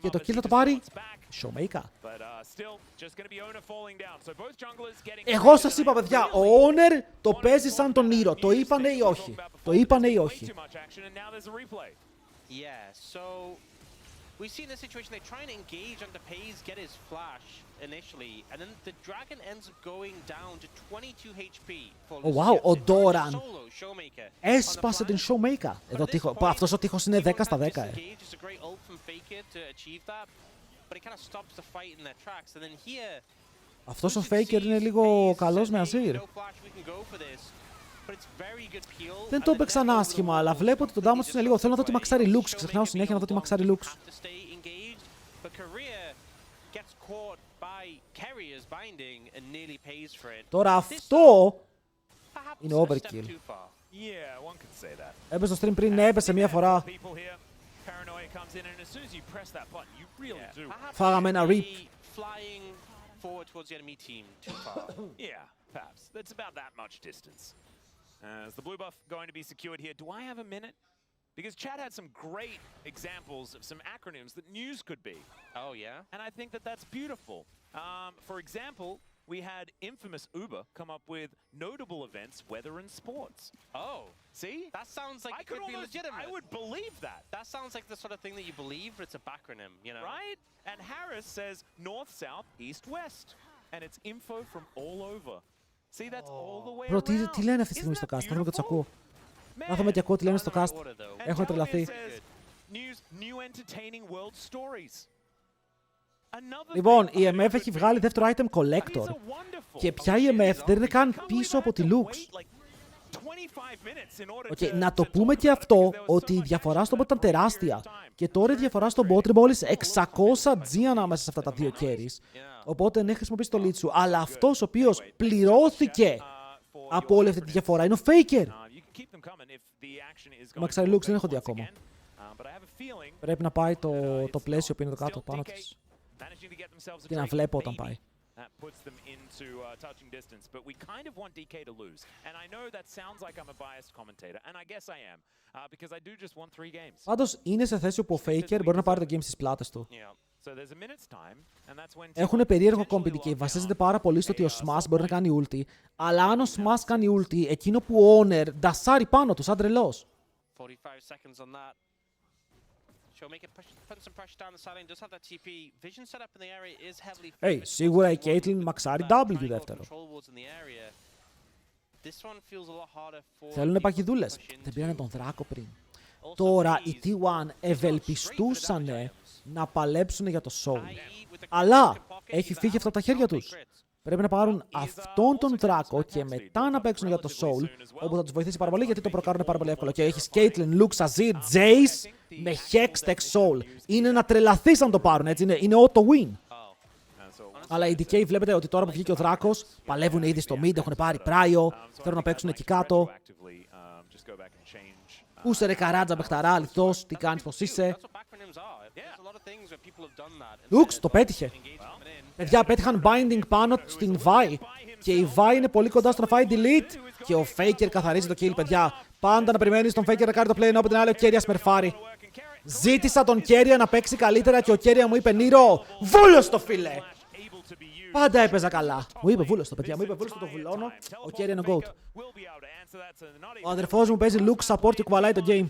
Και το kill θα το πάρει Showmaker. Εγώ σας είπα, παιδιά, ο Owner το παίζει σαν τον ήρωα. Το είπανε ή όχι. Το είπανε ή όχι. We see in this situation they try and engage on the Pays, get his flash initially, and then the dragon ends up going down to 22 HP. Oh wow, ο Doran έσπασε την Showmaker. Εδώ αυτός ο τείχος είναι 10 στα 10. Αυτός ο Faker είναι λίγο καλός με Azir. Δεν το έπαιξαν άσχημα, αλλά βλέπω ότι το damage είναι λίγο. Θέλω να δω τι μαξάρει Lux. Ξεχνάω συνέχεια να δω τι μαξάρει Lux. Τώρα αυτό είναι overkill. Έπαιζε στο stream πριν, έπεσε μία φορά. Φάγαμε ένα rip. Is the blue buff going to be secured here? Do I have a minute? Because Chad had some great examples of some acronyms that news could be. Oh, yeah? And I think that that's beautiful. For example, we had infamous Uber come up with notable events, weather and sports. Oh. See? That sounds like it could be legitimate. I would believe that. That sounds like the sort of thing that you believe, but it's a backronym, you know? Right? And Harris says north, south, east, west. And it's info from all over. See, that's all the way around. Τι λένε αυτή τη στιγμή στο cast, θέλω να τους ακούω. Να δούμε και ακούω τι λένε στο cast. Έχω τρελαθεί. Λοιπόν, η MF έχει βγάλει δεύτερο item collector. Και πια η MF δεν είναι καν πίσω από τη Lux. Okay, να το πούμε και αυτό, ότι η διαφορά στο bot ήταν τεράστια. Και τώρα η διαφορά στο bot είναι μόλις 600 G ανάμεσα σε αυτά τα δύο carries. Οπότε ναι, χρησιμοποιήσει το lead σου. Αλλά αυτός ο οποίος πληρώθηκε από όλη αυτή τη διαφορά είναι ο Faker. Ο Maxari Lux δεν έχω δει ακόμα. Πρέπει να πάει το πλαίσιο που είναι το κάτω πάνω της. Και να βλέπω όταν πάει. That puts them into touching distance, but we kind of want DK to lose. And I know that sounds like I'm a biased commentator, and I guess I am, because I do just want 3 games. Πάντως είναι σε θέση όπου ο Faker μπορεί να πάρει το game στις πλάτες του. Έχουν περίεργο comp DK, βασίζεται πάρα πολύ στο ότι ο Smash μπορεί να κάνει ulti, αλλά αν ο Smash κάνει ulti, εκείνο που ο Owner ντασάρει πάνω του σαν τρελός. Hey, σίγουρα η Caitlyn μαξάρει W δεύτερο. Θέλουνε παγιδούλες. Δεν πήρανε τον Δράκο πριν. Τώρα οι T1 ευελπιστούσανε να παλέψουν για το Soul. Αλλά έχει φύγει αυτό από τα χέρια τους. Πρέπει να πάρουν αυτόν τον Δράκο και μετά να παίξουν για το Soul, όπου θα τους βοηθήσει πάρα πολύ γιατί το προκάρουν πάρα πολύ εύκολο. Και έχεις Caitlyn, Lux, Azir, Jace με Hex, Tech, Soul. Είναι να τρελαθείς αν το πάρουν, έτσι είναι auto win. Αλλά οι DK βλέπετε ότι τώρα που βγήκε ο Δράκος, παλεύουν ήδη στο mid, έχουν πάρει πράιο, θέλουν να παίξουν εκεί κάτω. Πούσε ρε καράτζα μπεχταρά, αληθώς, τι κάνεις, πως είσαι. Lux, το πέτυχε. Παιδιά, πέτυχαν binding πάνω στην Vi. Και η Vi είναι πολύ κοντά στο να φάει delete. Και ο Faker καθαρίζει το kill, παιδιά. Πάντα να περιμένεις τον Faker να κάνει το play, ενώ από την άλλη ο Keria σμερφάρει. Ζήτησα τον Keria να παίξει καλύτερα και ο Keria μου είπε Νίρο, βούλος το φίλε! Πάντα έπαιζα καλά. Μου είπε βούλος το, παιδιά, μου είπε βούλος το βουλώνω. Ο Keria είναι GOAT. Ο αδερφός μου παίζει Lux support και κουβαλάει το game.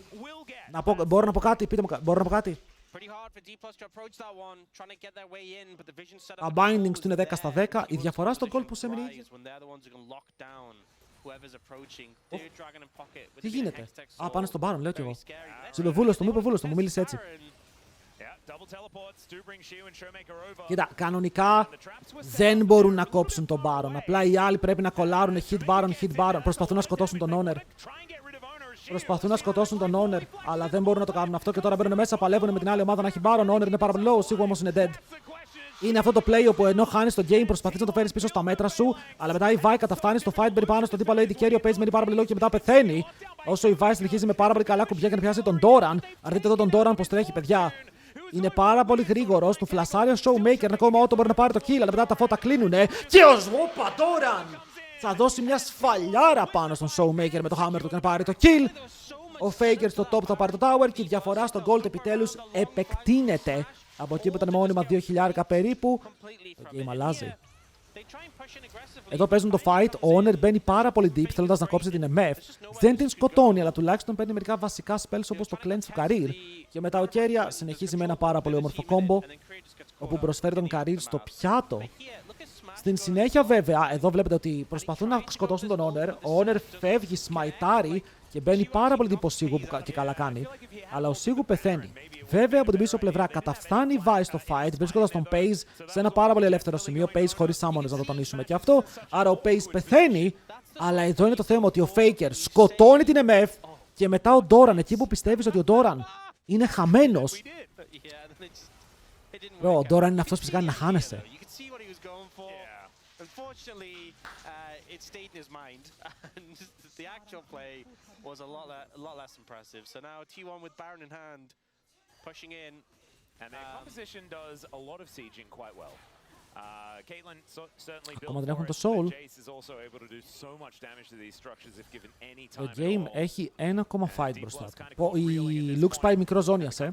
Μπορώ να πω κάτι, πείτε μου, μπορώ να πω κάτι. Τα bindings του είναι 10 στα 10. Η διαφορά στο goal πως έμεινε ίδια. Τι γίνεται? Α, πάνε στον Baron, λέω κι εγώ. Σου είπε βούλος το, μου είπε βούλος το, μου μίλησε έτσι. Κοίτα, κανονικά δεν μπορούν να κόψουν τον Baron. Απλά οι άλλοι πρέπει να κολλάρουν hit Baron. Προσπαθούν να σκοτώσουν τον Owner. Προσπαθούν να σκοτώσουν τον Owner, αλλά δεν μπορούν να το κάνουν αυτό και τώρα μπαίνουν μέσα, παλεύουν με την άλλη ομάδα να έχει Baron. Owner είναι πάρα πολύ low, σίγουρα όμως είναι dead. Είναι αυτό το play όπου ενώ χάνεις το game, προσπαθείς να το φέρεις πίσω στα μέτρα σου, αλλά μετά η Vi καταφτάνει στο fight πάνω στο αντίπαλο AD carry, παίζει με πάρα πολύ low και μετά πεθαίνει. Όσο η Vi συνεχίζει με πάρα πολύ καλά κουμπιά για να πιάσει τον Doran. Αν δείτε εδώ τον Doran πως τρέχει, παιδιά. Είναι πάρα πολύ γρήγορος, του φλασάρει ο Showmaker, ακόμα auto μπορεί να πάρει το kill, αλλά μετά τα φώτα κλείνουνε. Και ο Σβόπα Doran! Θα δώσει μια σφαλιάρα πάνω στον Showmaker με το hammer του και να πάρει το kill. Ο Faker στο top θα πάρει το tower και η διαφορά στο gold επιτέλους επεκτείνεται. Από εκεί που ήταν μόνιμα 2.000 περίπου, το game αλλάζει. Εδώ παίζουν το fight, ο Honor μπαίνει πάρα πολύ deep θέλοντας να κόψει την MF. Δεν την σκοτώνει, αλλά τουλάχιστον παίρνει μερικά βασικά spells όπως το cleanse του Career. Και μετά ο Keria συνεχίζει με ένα πάρα πολύ όμορφο combo, όπου προσφέρει τον Career στο πιάτο. Στην συνέχεια βέβαια, εδώ βλέπετε ότι προσπαθούν να σκοτώσουν τον Honor. Ο Honor φεύγει, σμαϊτάρει και μπαίνει πάρα πολύ τύπο Σίγου που και καλά κάνει. Αλλά ο Σίγου πεθαίνει. Βέβαια από την πίσω πλευρά καταφθάνει η Vi στο fight, βρίσκοντας τον Paze σε ένα πάρα πολύ ελεύθερο σημείο. Paze χωρίς summoners, να το τονίσουμε και αυτό. Άρα ο Paze πεθαίνει. Αλλά εδώ είναι το θέμα ότι ο Faker σκοτώνει την MF και μετά ο Doran, εκεί που πιστεύεις ότι ο Doran είναι χαμένος. Ο Doran είναι αυτός που κάνει να χάνεσαι. Unfortunately, it stayed in his mind, and the actual play was a lot less impressive. So now T1 with Baron in hand, pushing in. And their composition does a lot of sieging quite well. Caitlyn certainly Ακόμα built δεν έχουν for το it, soul. but Jace is also able to do so much damage to these structures if given any Το time at game all. έχει ένα ακόμα fight μπροστά του. Η Lux πάει μικρό ζώνιασε.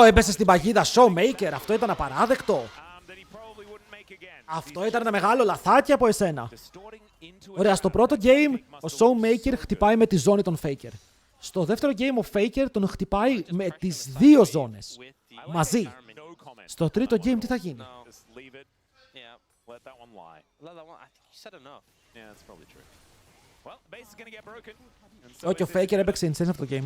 Έπεσε στην παγίδα Showmaker. Αυτό ήταν απαράδεκτο. Αυτό ήταν ένα μεγάλο λαθάκι από εσένα. Ωραία, στο πρώτο game ο Showmaker χτυπάει με τη ζώνη των Faker. Στο δεύτερο game ο Faker τον χτυπάει με τις δύο ζώνες μαζί. Στο τρίτο game τι θα γίνει? Όχι, ο Faker έπαιξε insane αυτό το game.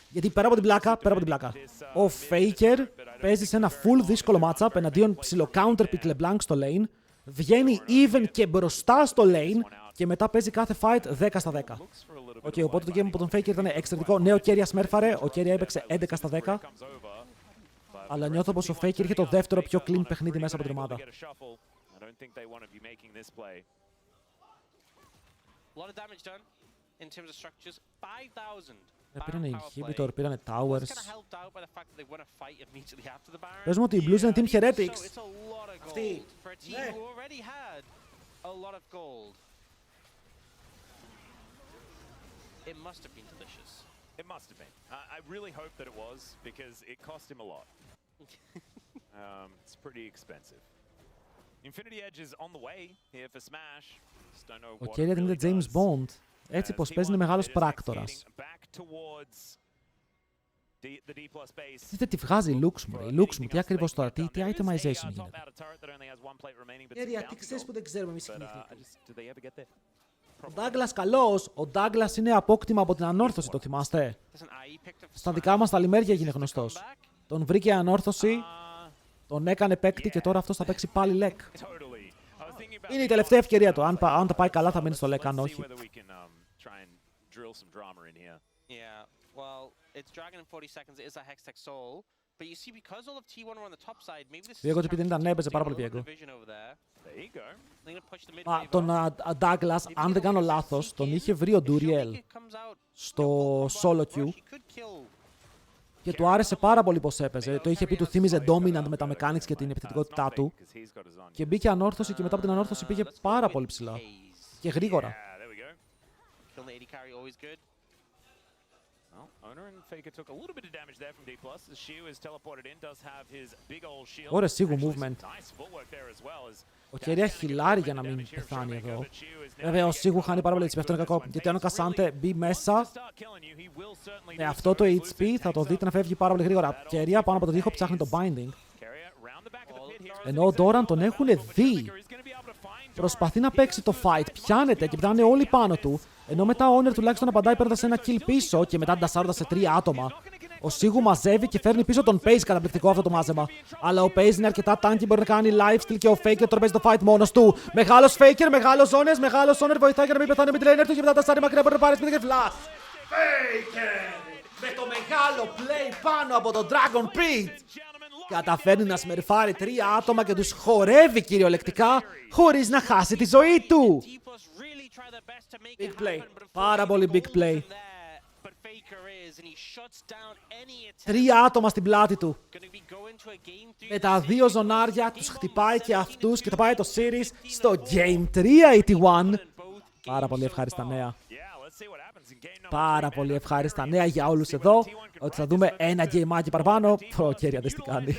Γιατί πέρα από την πλάκα, ο Faker παίζει σε ένα full δύσκολο matchup εναντίον ψιλο counter pick LeBlanc στο lane, βγαίνει even και μπροστά στο lane και μετά παίζει κάθε fight 10 στα 10. Οπότε το game από τον Faker ήταν εξαιρετικό. Ναι, ο Keria σμέρφαρε, ο Keria έπαιξε 11 στα 10. Αλλά νιώθω πως ο Faker είχε το δεύτερο πιο clean παιχνίδι μέσα από την ομάδα. Πήρανε inhibitor, πήρανε towers. Πες μου ότι οι Blues είναι team heretics. Αυτοί. Ναι. It must have been delicious. It must have been. I really hope that it was, because it cost him a lot. It's pretty expensive. Infinity Edge is on the way here for Smash. Just don't know what Ο Keria είναι James Bond. Έτσι πως παίζει είναι μεγάλος πράκτορας. Δείτε τι βγάζει η Lux μου, η Lux μου, τι ακριβώς τώρα, τι itemization γίνεται. Keria, τι ξέρεις που δεν ξέρουμε εμείς οι κινηθήκοι. Ο Douglas καλός, ο Douglas είναι απόκτημα από την ανόρθωση, το θυμάστε? Στα δικά μας τα λιμέρια έγινε γνωστός. Τον βρήκε ανόρθωση, τον έκανε παίκτη και τώρα αυτός θα παίξει πάλι λεκ. Είναι η τελευταία ευκαιρία του. Αν τα πάει καλά θα μείνει στο λεκ, αν όχι. Διέγκο ότι επειδή ήταν έπαιζε πάρα πολύ Διέγκο. Τον Douglas, αν δεν κάνω λάθος, τον είχε βρει ο Duriel στο solo queue και του άρεσε πάρα πολύ πως έπαιζε. Το είχε πει, του θύμιζε dominant με τα mechanics και την επιθετικότητά του και μπήκε ανόρθωση και μετά από την ανόρθωση πήγε πάρα πολύ ψηλά και γρήγορα. Ωραία, σίγου movement. Ο Keria χιλάρει για να μην πεθάνει εδώ. Βέβαια, ο Σίγου χάνει πάρα πολύ HP, αυτό είναι κακό. Γιατί αν ο Κασάντε μπει μέσα, με αυτό το HP θα το δείτε να φεύγει πάρα πολύ γρήγορα. Keria πάνω από το τοίχο ψάχνει το binding. Ενώ ο Doran τον έχουν δει. Προσπαθεί να παίξει το fight, πιάνεται και πετάνε όλοι πάνω του. Ενώ μετά ο Honor τουλάχιστον απαντάει παίρνοντας ένα kill πίσω και μετά ντασάροντας σε 3 άτομα. Ο Σίγου μαζεύει και φέρνει πίσω τον Paze, καταπληκτικό αυτό το μάζεμα. Αλλά ο Paze είναι αρκετά tanky, μπορεί να κάνει lifesteal και ο Faker τώρα παίζει το fight μόνος του. Μεγάλος Faker, μεγάλος zones, μεγάλος Honor βοηθάει για να μην πεθάνει με τη laner του και μετά ντασάρει μακριά, μπορεί να πάρει σπίτι και flash. Faker με το μεγάλο play πάνω από τον Dragon Pit. Καταφέρνει να σμερφάρει 3 άτομα και τους χορεύει κυριολεκτικά χωρίς να χάσει τη ζωή του. Big play. Πάρα πολύ big play. Τρία άτομα στην πλάτη του. Με τα δύο ζωνάρια τους χτυπάει και αυτούς και θα πάει το series στο Game 3 η T1. Πάρα πολύ ευχάριστα νέα. Πάρα πολύ ευχάριστα νέα για όλους εδώ. Ότι θα δούμε ένα γκέιμάκι παραπάνω. Ο Κέρια δεν τι κάνει.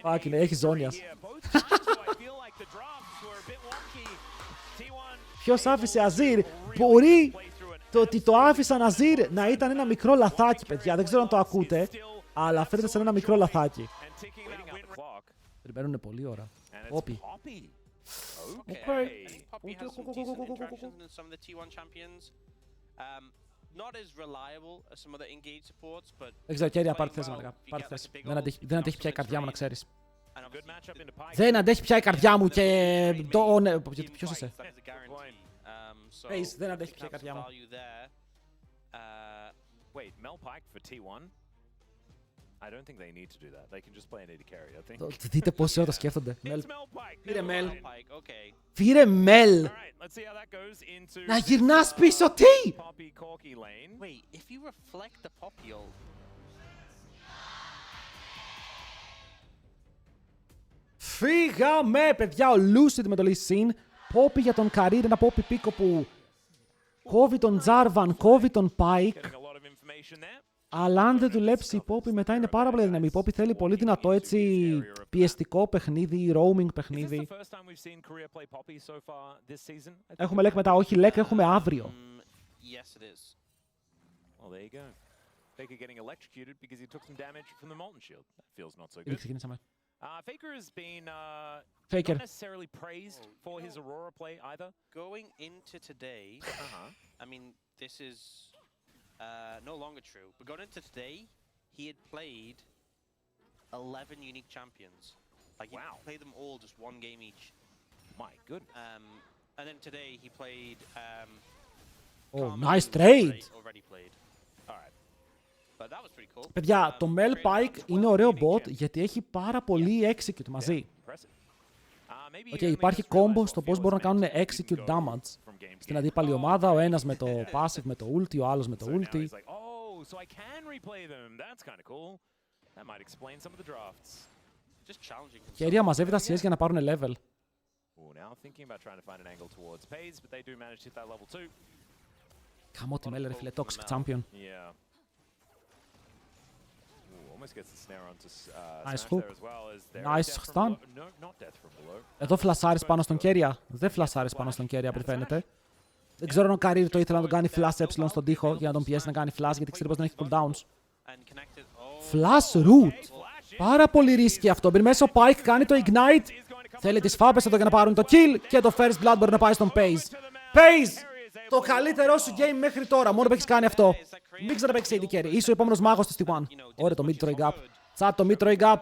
Φάκινε, έχει ζώνιας. Ποιος άφησε Αζίρ? Μπορεί το ότι το άφησαν Αζίρ να ήταν ένα μικρό λαθάκι, παιδιά. Δεν ξέρω αν το ακούτε, αλλά φαίνεται σαν ένα μικρό λαθάκι. Περιμένουν πολλή ώρα. Όπι. Δεν ξέρω, Κέρια, πάρε τη θέση μου. Δεν αντέχει πια η καρδιά μου, να ξέρεις. Δεν αντέχει πια η καρδιά μου και... Ποιος είσαι? Δεν αντέχει πια η καρδιά μου. Δείτε πόση ώρα το σκέφτονται. Φύρε Μέλ. Φύρε Μέλ. Να γυρνάς πίσω, τι! Φύγαμε, παιδιά. Ο Lucid με το Lee Sin. Πόπι για τον Καρύρ. Ένα Πόπι πίκο που κόβει τον Τζάρβαν, κόβει τον Πάικ. Αλλά αν δεν δουλέψει η Πόπι, μετά είναι πάρα πολύ δυναμή. Η Πόπι θέλει πολύ δυνατό, έτσι, πιεστικό παιχνίδι, roaming παιχνίδι. Έχουμε λεκ μετά, όχι λεκ, έχουμε αύριο. Ήδη ξεκινήσαμε. Faker has been Faker. not necessarily praised for his Aurora play either. Going into today, I mean, this is no longer true. But going into today, he had played 11 unique champions. Like, he played them all just one game each. My goodness. And then today he played. Oh, nice trade. Already played. All right. But that was pretty cool. Παιδιά, το Mel Pike είναι ωραίο bot γιατί έχει πάρα πολύ execute μαζί. Υπάρχει combo στο πώς μπορούν να κάνουν execute damage στην αντίπαλη ομάδα, ο ένας με το passive, με το ulti, ο άλλος με το ulti. Κέρια μαζεύει τα CS για να πάρουν level. Καμώ τη Mel, ρε φίλε, toxic champion. Nice hook. Nice stun. Εδώ φλασάρεις πάνω στον Κέρια. Δεν φλασάρεις πάνω στον Κέρια, από ό,τι φαίνεται. Δεν ξέρω αν ο Καρύρ το ήθελε να τον κάνει flash ε στον τοίχο για να τον πιέσει να κάνει flash, γιατί ξέρει πως δεν έχει cooldowns. Flash root. Πάρα πολύ ρίσκι αυτό. Μπει μέσα ο Pike, κάνει το ignite. Θέλει τις φάπες εδώ για να πάρουν το kill και το first blood μπορεί να πάει στον Paze. Paze! Το καλύτερό σου game μέχρι τώρα, μόνο που έχεις κάνει αυτό. Μην ξαναπαίξεις AD carry. Είσαι ο επόμενος μάγος της T1. Ωραία, το mid throwing up. Τσάτ, το mid throwing up.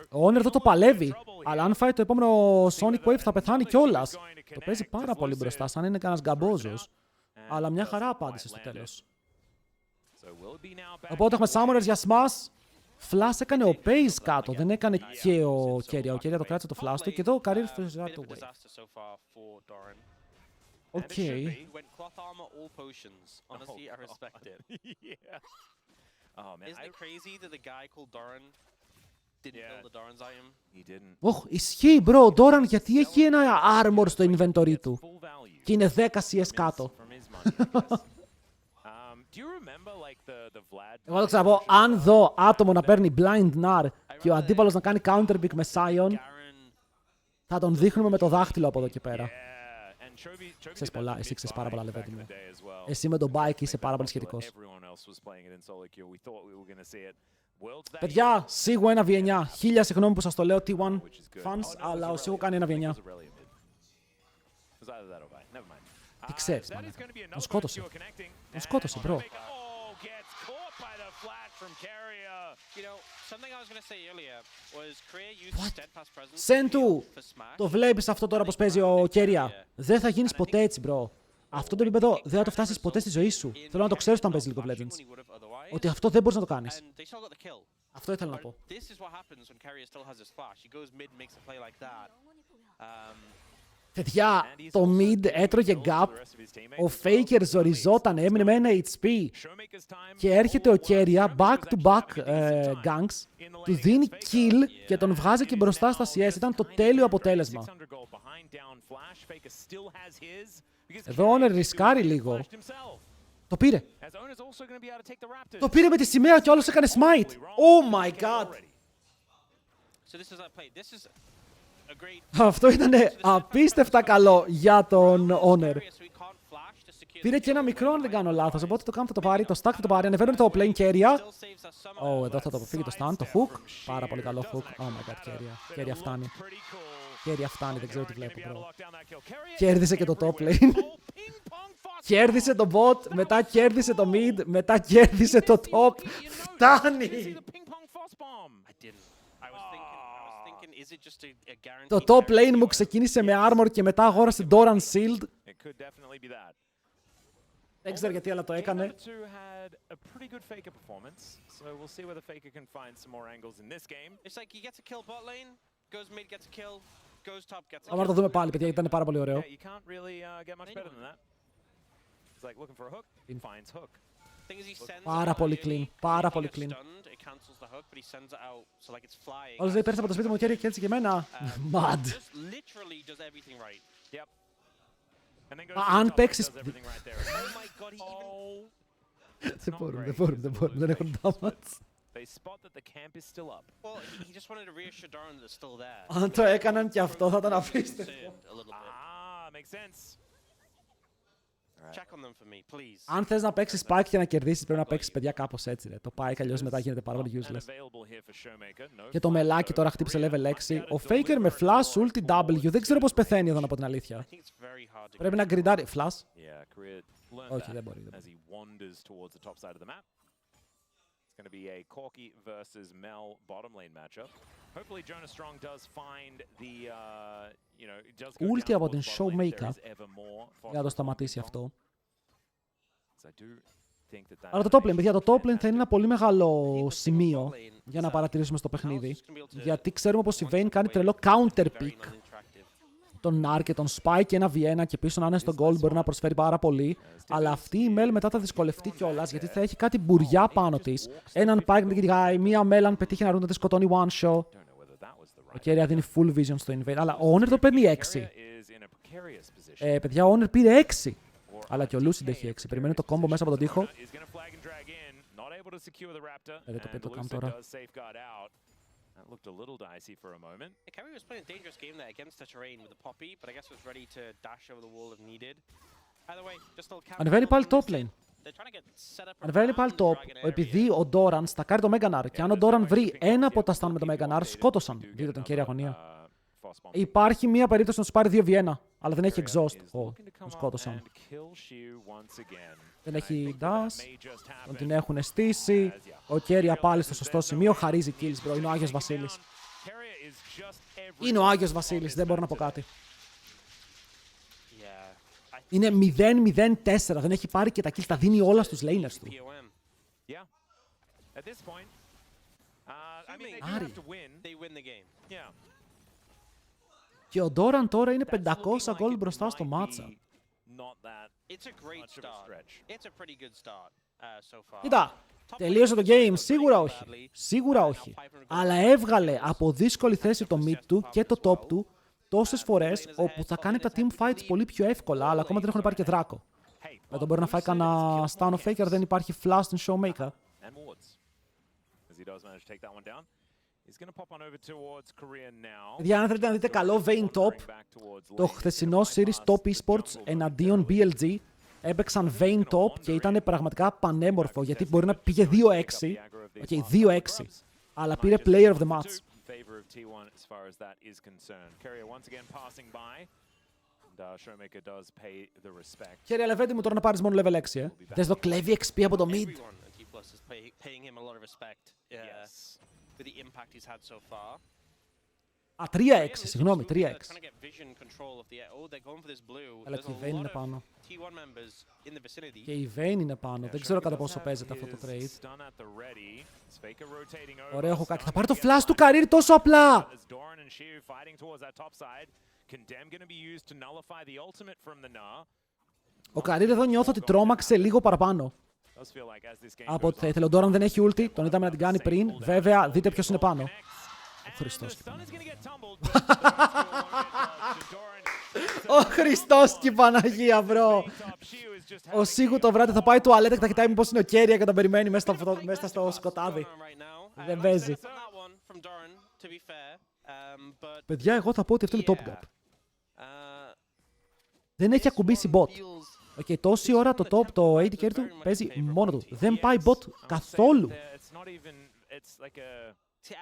Ο Owner εδώ το παλεύει. Αλλά αν φάει το επόμενο Sonic Wave θα πεθάνει κιόλας. Το παίζει πάρα πολύ μπροστά, σαν είναι κανένας γκαμπόζος. Αλλά μια χαρά απάντησε στο τέλος. Οπότε έχουμε Summoners για Smash. Flash έκανε ο Paze κάτω, δεν έκανε και ο Κέρια. Ο Κέρια το κράτησε το flash του και εδώ ο Καρύρ φυσικά το wave. Οκ. Ωχ, ισχύει μπρο, ο Doran γιατί έχει ένα armor στο inventory του. Και είναι 10 CS κάτω. Εγώ το ξαναπώ, αν δω άτομο να παίρνει blind nar και ο αντίπαλος να κάνει counter pick με Sion, θα τον δείχνουμε με το δάχτυλο από εδώ και πέρα. Ξέρεις πολλά, εσύ ξέρεις πάρα πολλά, λεβέντη μου. Εσύ με τον bike είσαι πάρα πολύ σχετικός. Παιδιά, σίγουρα ένα V9. 1000 συγγνώμη που σας το λέω T1 fans, αλλά ο Σίγου κάνει ένα V9. Τι ξέρεις, μάνα. Τον σκότωσε. Τον σκότωσε, μπρο. Σέντου, το βλέπεις αυτό τώρα πως παίζει ο Κέρια. Δεν θα γίνεις ποτέ έτσι, μπρο. Αυτό το επίπεδο δεν θα το φτάσεις ποτέ στη ζωή σου. Θέλω να το ξέρεις όταν παίζει League of Legends. Ότι αυτό δεν μπορείς να το κάνεις. Αυτό ήθελα να πω. Παιδιά, το mid έτρωγε gap, ο Faker ζοριζόταν, έμεινε με ένα HP και έρχεται ο Keria back-to-back ganks, του δίνει kill και τον βγάζει και μπροστά στα CS. Ήταν το τέλειο αποτέλεσμα. Εδώ ο Honor ρισκάρει λίγο. Το πήρε. Το πήρε με τη σημαία και όλος έκανε smite. Oh my god. Αυτό ήταν απίστευτα καλό για τον Honor. Πήρε και ένα μικρό αν δεν κάνω λάθος, οπότε το camp θα το πάρει, το stack θα το πάρει, ανεβαίνουν το plane Keria. Εδώ θα το αποφύγει το stun, το hook. Πάρα πολύ καλό hook. Oh my god, Keria. Keria φτάνει. Keria φτάνει, δεν ξέρω τι βλέπω, bro. Κέρδισε και το top lane. Κέρδισε το bot, μετά κέρδισε το mid, μετά κέρδισε το top. Φτάνει! Το top lane μου ξεκίνησε με armor και μετά αγόρασε Doran Shield. Δεν ξέρω γιατί, αλλά το έκανε. Πάμε να το δούμε πάλι, παιδιά, ήταν πάρα πολύ ωραίο. Πάρα πολύ clean, πάρα πολύ clean. Όλος δεν πέρασε από το σπίτι μου και έτσι και εμένα. Mad. Αν παίξεις... Δεν μπορούν, δεν έχουν damage. Αν το έκαναν και αυτό θα ήταν απίστευτο. Αν θες να παίξεις spike και να κερδίσεις, πρέπει να παίξεις, παιδιά, κάπως έτσι. Το πάει, αλλιώς μετά γίνεται πάρα πολύ useless. Και το μελάκι τώρα χτύπησε level 6. Ο Faker με flash, ulti, W. Δεν ξέρω πώς πεθαίνει εδώ, να πω την αλήθεια. Πρέπει να γκριντάρει. Flash? Όχι, δεν μπορεί. Ulti από την Showmaker για να το σταματήσει αυτό. Αλλά το top lane, παιδιά, το top lane θα είναι ένα πολύ μεγάλο σημείο για να παρατηρήσουμε στο παιχνίδι. Γιατί ξέρουμε πως η Vayne κάνει τρελό counter pick. Τον Nar και τον Spike και ένα Vienna και πίσω να είναι στο gold μπορεί να προσφέρει πάρα πολύ. Αλλά αυτή η Mel μετά θα δυσκολευτεί κιόλας γιατί θα έχει κάτι μπουριά πάνω της. Έναν Pike με την guy, μία Mel αν πετύχει να ρουν να τη σκοτώνει one shot. Ο Keria δίνει full vision στο invade, αλλά ο Honor το παίρνει 6. Παιδιά, ο Honor πήρε 6. Αλλά και ο Lucid έχει 6. Περιμένει το combo μέσα από τον τοίχο. Δεν το πήρε το camp τώρα. That looked a little dicey for a moment. Kerry was playing a dangerous game there against the terrain with the poppy, but I guess was ready to dash over the wall if needed. Either way, just still camp. Ανεβαίνει πάλι top lane. Ανεβαίνει πάλι top, επειδή ο Doran στακάρει το Meganar. Και αν ο Doran βρει ένα από τα stun με το Meganar, σκότωσαν. Δείτε τον Keria αγωνία. Υπάρχει μία περίπτωση να του πάρει 2 Vienna, αλλά δεν έχει exhaust. Τον σκότωσαν. Δεν έχει dash. Τον την έχουν στήσει. Ο Keria πάλι στο σωστό σημείο. Χαρίζει kills, bro. Είναι ο Άγιος Βασίλης. Είναι ο Άγιος Βασίλης. Δεν μπορώ να πω κάτι. Είναι 0-0-4. Δεν έχει πάρει και τα kills. Τα δίνει όλα στους laners του. Άρη. Και ο Doran τώρα είναι 500 gold μπροστά στο matchup. Κοίτα, τελείωσε το game. Σίγουρα όχι. Σίγουρα όχι. Αλλά έβγαλε από δύσκολη θέση το mid του και το top του τόσες φορές όπου θα κάνει τα team fights πολύ πιο εύκολα, αλλά ακόμα δεν έχουν πάρει και δράκο. Εδώ μπορεί να φάει κανένα stun of Faker, δεν υπάρχει flash στην Showmaker. Για αν θέλετε να δείτε καλό Vayne top, το χθεσινό series Top Esports εναντίον BLG έπαιξαν Vayne top και ήταν πραγματικά πανέμορφο γιατί μπορεί να πήγε 2-6, okay, 2-6, αλλά πήρε player of the match. Keria, λεβέντη μου τώρα να πάρεις μόνο level 6, Δες το κλέβει XP από το mid. Α, 3-6, συγγνώμη, 3-6. Αλλά και η Vayne είναι πάνω. Και η Vayne είναι πάνω. Δεν ξέρω κατά πόσο παίζεται αυτό το trade. Ωραίο έχω κάτι. Θα πάρει το flash του career τόσο απλά! Ο Καρύρ εδώ νιώθω ότι τρόμαξε λίγο παραπάνω από ό,τι θα ήθελε. Ο Ντόραν δεν έχει ulti, τον είδαμε να την κάνει πριν. Βέβαια, δείτε ποιος είναι πάνω. Ο Χριστός. Ο Χριστός και η Παναγία, μπρο. Ο Σίγου το βράδυ θα πάει τουαλέτα και θα κοιτάει μήπως είναι ο Κέρια και τον περιμένει μέσα στο σκοτάδι. Δεν παίζει. Παιδιά, εγώ θα πω ότι αυτό είναι top gap. Δεν έχει ακουμπήσει bot. Okay, τόση ώρα το top, το AD carry του παίζει μόνο του. Δεν πάει bot καθόλου. See,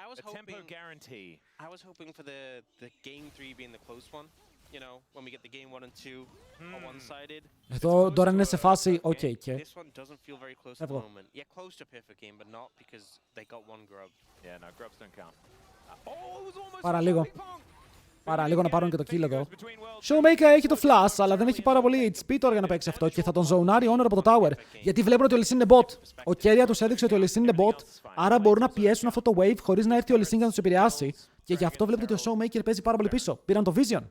I was hoping for the game 3 being the close one. You know, when we get the game 1 and 2 are one-sided. Εδώ τώρα είναι σε φάση, okay, και... This one doesn't feel very close at the moment. Yeah, close to a perfect game, but not because they got one grub. Yeah, no, grubs don't count. Oh, it was almost Παραλίγο να πάρουν και το kill εδώ. Showmaker έχει το flash, αλλά δεν έχει πάρα πολύ HP τώρα για να παίξει αυτό και θα τον ζωνάρει Honor από το tower. Γιατί βλέπουν ότι ο Lee Sin είναι bot. Ο Keria τους έδειξε ότι ο Lee Sin είναι bot, άρα μπορούν να πιέσουν αυτό το wave χωρίς να έρθει ο Lee Sin για να τους επηρεάσει. Και γι' αυτό βλέπετε ότι ο Showmaker παίζει πάρα πολύ πίσω. Πήραν το Vision.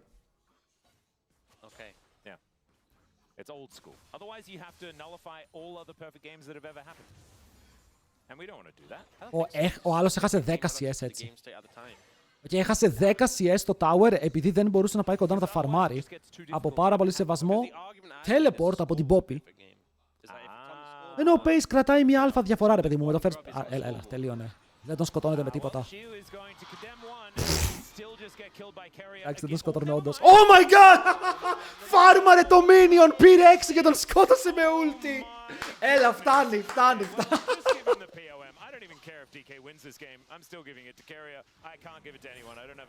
It's old school. Otherwise, you have to nullify all other perfect games that have ever happened. And we don't want to do that. Ο άλλος έχασε 10 CS έτσι. Και έχασε 10 CS στο tower επειδή δεν μπορούσε να πάει κοντά να τα φαρμάρει. Από πάρα πολύ σεβασμό. Teleport από την Poppy. Ενώ ο Pace κρατάει μια αλφα διαφορά, ρε παιδί μου. Με το first... Έλα, τελείωνε. Δεν τον σκοτώνετε με τίποτα. Εντάξει, δεν τον σκοτώνουμε όντως. Oh my god! Φάρμαρε το minion, πήρε 6 και τον σκότωσε με ulti. Έλα, φτάνει.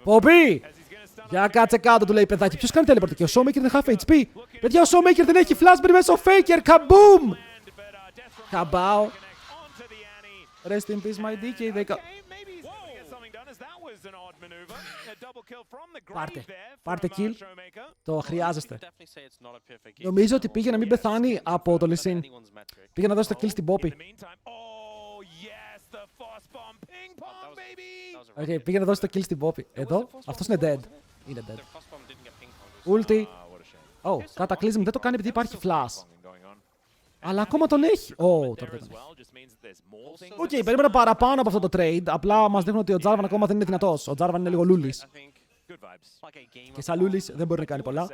Πομπί! Για κάτσε κάτω, του λέει παιδάκι. Ποιος κάνει teleport και ο Showmaker είναι half HP. Παιδιά, ο Showmaker δεν έχει flash πριν μέσα ο Faker. Καμπούμ! Καμπάω. Rest in peace, my DK. Πάρτε kill. Το χρειάζεστε. Νομίζω ότι πήγε να μην πεθάνει από το Lee Sin. Πήγε να δώσει το kill στην Poppy. Okay, πήγε να δώσει το kill στην Poppy. Εδώ, αυτός είναι dead. Είναι dead. Ulti. Oh, Cataclysm δεν το κάνει επειδή υπάρχει flash. Αλλά ακόμα τον έχει. Τώρα δεν τον έχει. Οκ, περίμενα παραπάνω από αυτό το trade. Απλά μας δείχνουν ότι ο Jarvan ακόμα δεν είναι δυνατός. Ο Jarvan είναι λίγο λούλης. Και σαν λούλης δεν μπορεί να κάνει πολλά.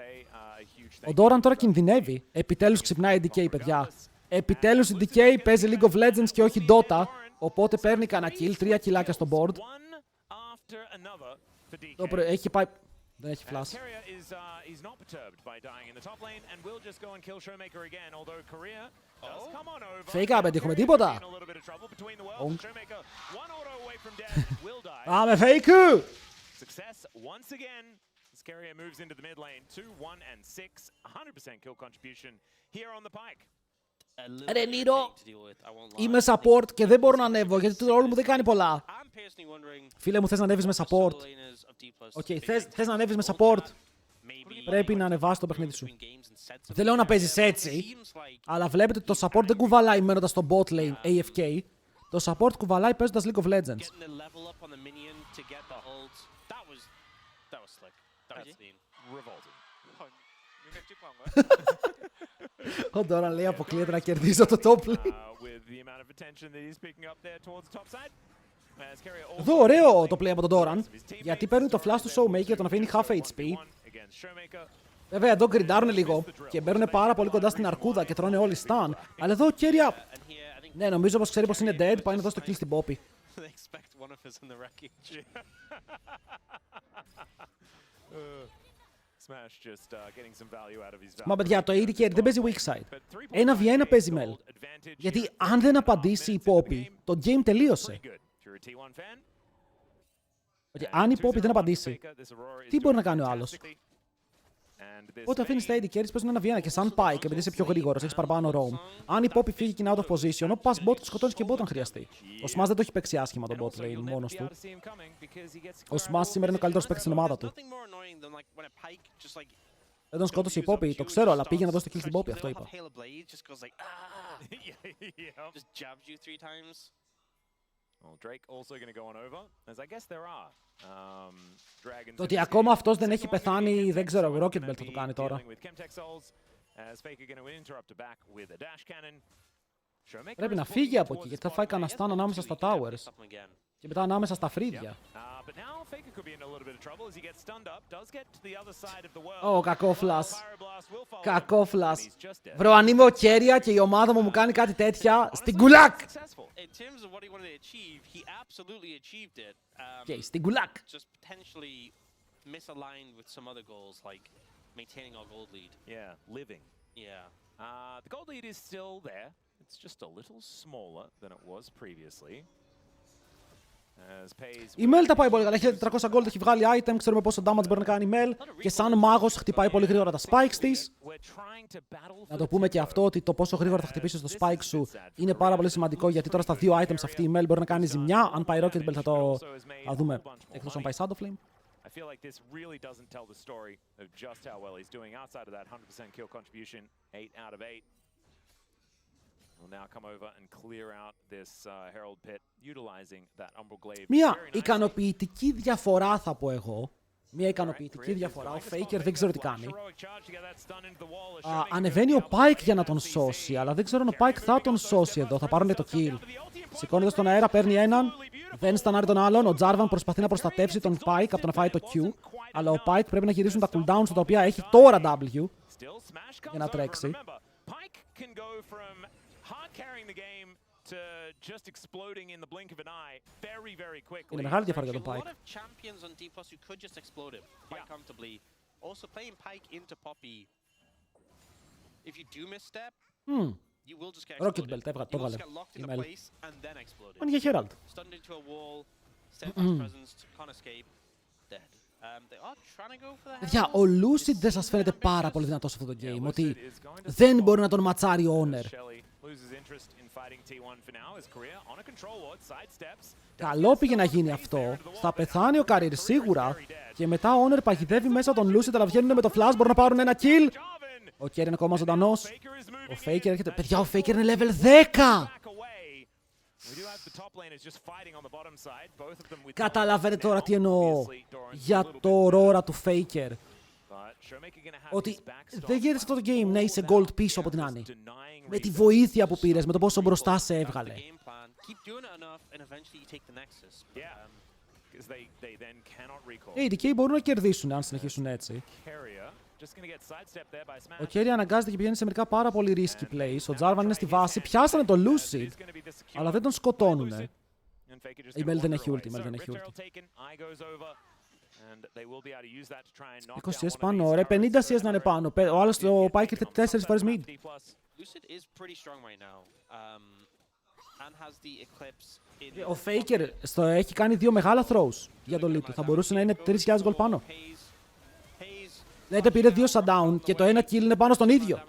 Ο Doran τώρα κινδυνεύει. Επιτέλους ξυπνάει η DK, παιδιά. Επιτέλους η DK παίζει League of Legends και όχι Dota. Οπότε παίρνει κανένα kill, 3 κιλάκια στο board. Έχει πάει... Δεν έχει flash. Fake up, δεν έχουμε τίποτα. Πάμε fake! Ρε Νίρο, είμαι support και δεν μπορώ να ανέβω γιατί το ρόλο μου δεν κάνει πολλά. Φίλε μου, θες να ανέβεις με support? Οκ, θες να ανέβεις με support? Πρέπει να ανεβάσεις το παιχνίδι σου. Δεν λέω να παίζεις έτσι, αλλά βλέπετε ότι το support δεν κουβαλάει μένοντας στο bot lane AFK. Το support κουβαλάει παίζοντας League of Legends. Ο Doran λέει αποκλείεται να κερδίζω το top lane. Εδώ ωραίο το play από τον Doran, γιατί παίρνει το flash του Showmaker, τον αφήνει half HP. Βέβαια εδώ γκριντάρουν λίγο και μπαίνουν πάρα πολύ κοντά στην αρκούδα και τρώνε όλοι stun. Αλλά εδώ ο Keria... Ναι, νομίζω πως ξέρει πως είναι dead, πάει να δώσει το kill στην Poppy. Μα παιδιά, το AD carry δεν παίζει weak side. 1v1 παίζει Mel. Γιατί αν δεν απαντήσει η Poppy, το game τελείωσε. Αν η Poppy δεν απαντήσει, τι μπορεί να κάνει ο άλλος? Οπότε αφήνεις τα AD carries παίζουν 1v1 και σαν Pike, επειδή είσαι πιο γρήγορος, έχεις παραπάνω roam. Αν η Poppy φύγει και είναι out of position, ο πας bot του σκοτώνεις και bot αν χρειαστεί. Ο Smash δεν το έχει παίξει άσχημα τον bot lane μόνος του. Ο Smash σήμερα είναι ο καλύτερος παίκτης στην ομάδα του. Δεν τον σκότωσε η Poppy, το ξέρω, αλλά πήγε να δώσει το kill στην Poppy, αυτό είπα. Το ότι ακόμα αυτός δεν έχει πεθάνει, δεν ξέρω, Rocket Belt θα το κάνει τώρα. Πρέπει να φύγει από εκεί, γιατί θα φάει κανένα stun ανάμεσα στα towers. Και μετά ανάμεσα στα φρύδια. Ω, κακό flash. Κακό flash. Βρω, αν είμαι ο Κέρια και η ομάδα μου κάνει κάτι τέτοια, στην κουλάκ! Και στην κουλάκ! Misaligned with some other goals, like maintaining our gold lead. Yeah, living. Yeah. The gold lead is still there. It's just a little smaller than it was previously. Η Mel τα πάει πολύ καλά. Έχει 400 gold, έχει βγάλει item. Ξέρουμε πόσο damage μπορεί να κάνει η Mel. Και σαν μάγος χτυπάει πολύ γρήγορα τα spikes της. Να το πούμε και αυτό, ότι το πόσο γρήγορα θα χτυπήσεις το spike σου είναι πάρα πολύ σημαντικό. Γιατί τώρα στα δύο items αυτή η Mel μπορεί να κάνει ζημιά. Αν πάει Rocket Belt θα το δούμε. Εκτός αν πάει Shadow Flame. I feel like this really doesn't tell the story of just how well he's doing outside of that 100% kill contribution. 8 out of 8. Will now come over and clear out this Herald pit, utilizing that Umbral Glaive. Μια ικανοποιητική διαφορά θα πω εγώ. Μια ικανοποιητική διαφορά. Ο Faker δεν ξέρω τι κάνει. Ανεβαίνει ο Pike για να τον σώσει, αλλά δεν ξέρω αν ο Pike θα τον σώσει εδώ. Θα πάρουν το kill. Σηκώνεται στον αέρα, παίρνει έναν. Δεν στανάρει τον άλλον. Ο Jarvan προσπαθεί να προστατεύσει τον Pike από το να φάει το Q. Αλλά ο Pike πρέπει να γυρίσουν τα cooldowns τα οποία έχει τώρα W για να τρέξει. Είναι μεγάλη διαφορά για τον Pike. Rocket Belt, το έβγαλε. Αν είχε Herald. Παιδιά, ο Lucid δεν σας φαίνεται πάρα πολύ δυνατός σε αυτό το game, ότι δεν μπορεί να τον ματσάρει ο Honor. Καλό πήγε να γίνει αυτό. Θα πεθάνει ο Career σίγουρα. Και μετά ο Honor παγιδεύει μέσα τον Lucid, αλλά βγαίνουν με το flash, μπορούν να πάρουν ένα kill. Ο Kerry είναι ακόμα ζωντανός. Ο Faker έρχεται. Παιδιά, ο Faker είναι level 10! Καταλαβαίνετε τώρα τι εννοώ για το Aurora του Faker. Ότι δεν γίνεται σε αυτό το game να είσαι gold πίσω από την Άννη. Με τη βοήθεια που πήρες, με το πόσο μπροστά σε έβγαλε. Οι DK μπορούν να κερδίσουν αν συνεχίσουν έτσι. Ο Kerry αναγκάζεται και πηγαίνει σε μερικά πάρα πολύ risky plays. Ο Jarvan είναι στη βάση. Πιάσανε τον Lucid, αλλά δεν τον σκοτώνουνε. Η Mel δεν έχει ulti. 20 CS πάνω, ρε, 50 CS να είναι πάνω. Ο άλλος, ο Pike ήρθε 4 φορές mid. Ο Faker έχει κάνει 2 μεγάλα throws για το lead του. Θα μπορούσε να είναι 3.000 gold πάνω. Λέτε πήρε 2 shutdown και το ένα kill είναι πάνω στον ίδιο.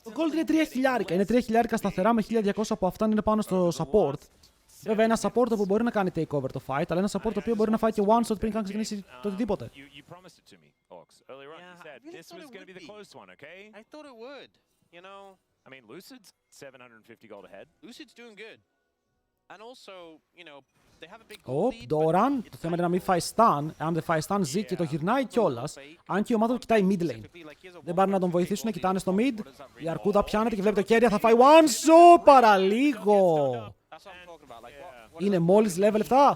Το gold είναι 3.000. Είναι 3.000 σταθερά με 1.200 από αυτά είναι πάνω στο support. Βέβαια, ένα support που μπορεί να κάνει take over το fight, αλλά ένα support το οποίο μπορεί να φάει και one shot πριν καν ξεκινήσει το οτιδήποτε. Doran, το θέμα είναι να μην φάει stun. Αν δεν φάει stun, ζει και το γυρνάει κιόλας. Αν και η ομάδα του κοιτάει mid lane. Δεν πάνε να τον βοηθήσουν, κοιτάνε στο mid. Η αρκούδα πιάνεται και βλέπει το Kerry, θα φάει one shot παραλίγο. Είναι μόλις level 7.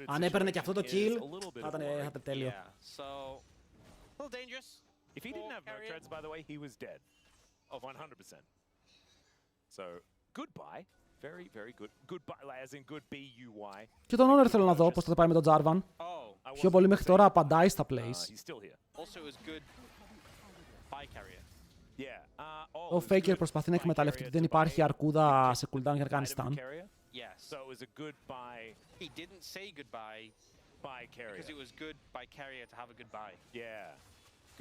Αν έπαιρνε και αυτό το kill, θα ήταν τέλειο. Και τον Honor θέλω να δω πώς θα πάει με τον Jarvan. Πιο πολύ μέχρι τώρα απαντάει στα plays. Ο Faker προσπαθεί να εκμεταλλευτεί ότι δεν υπάρχει αρκούδα σε cooldown για να κάνει stun.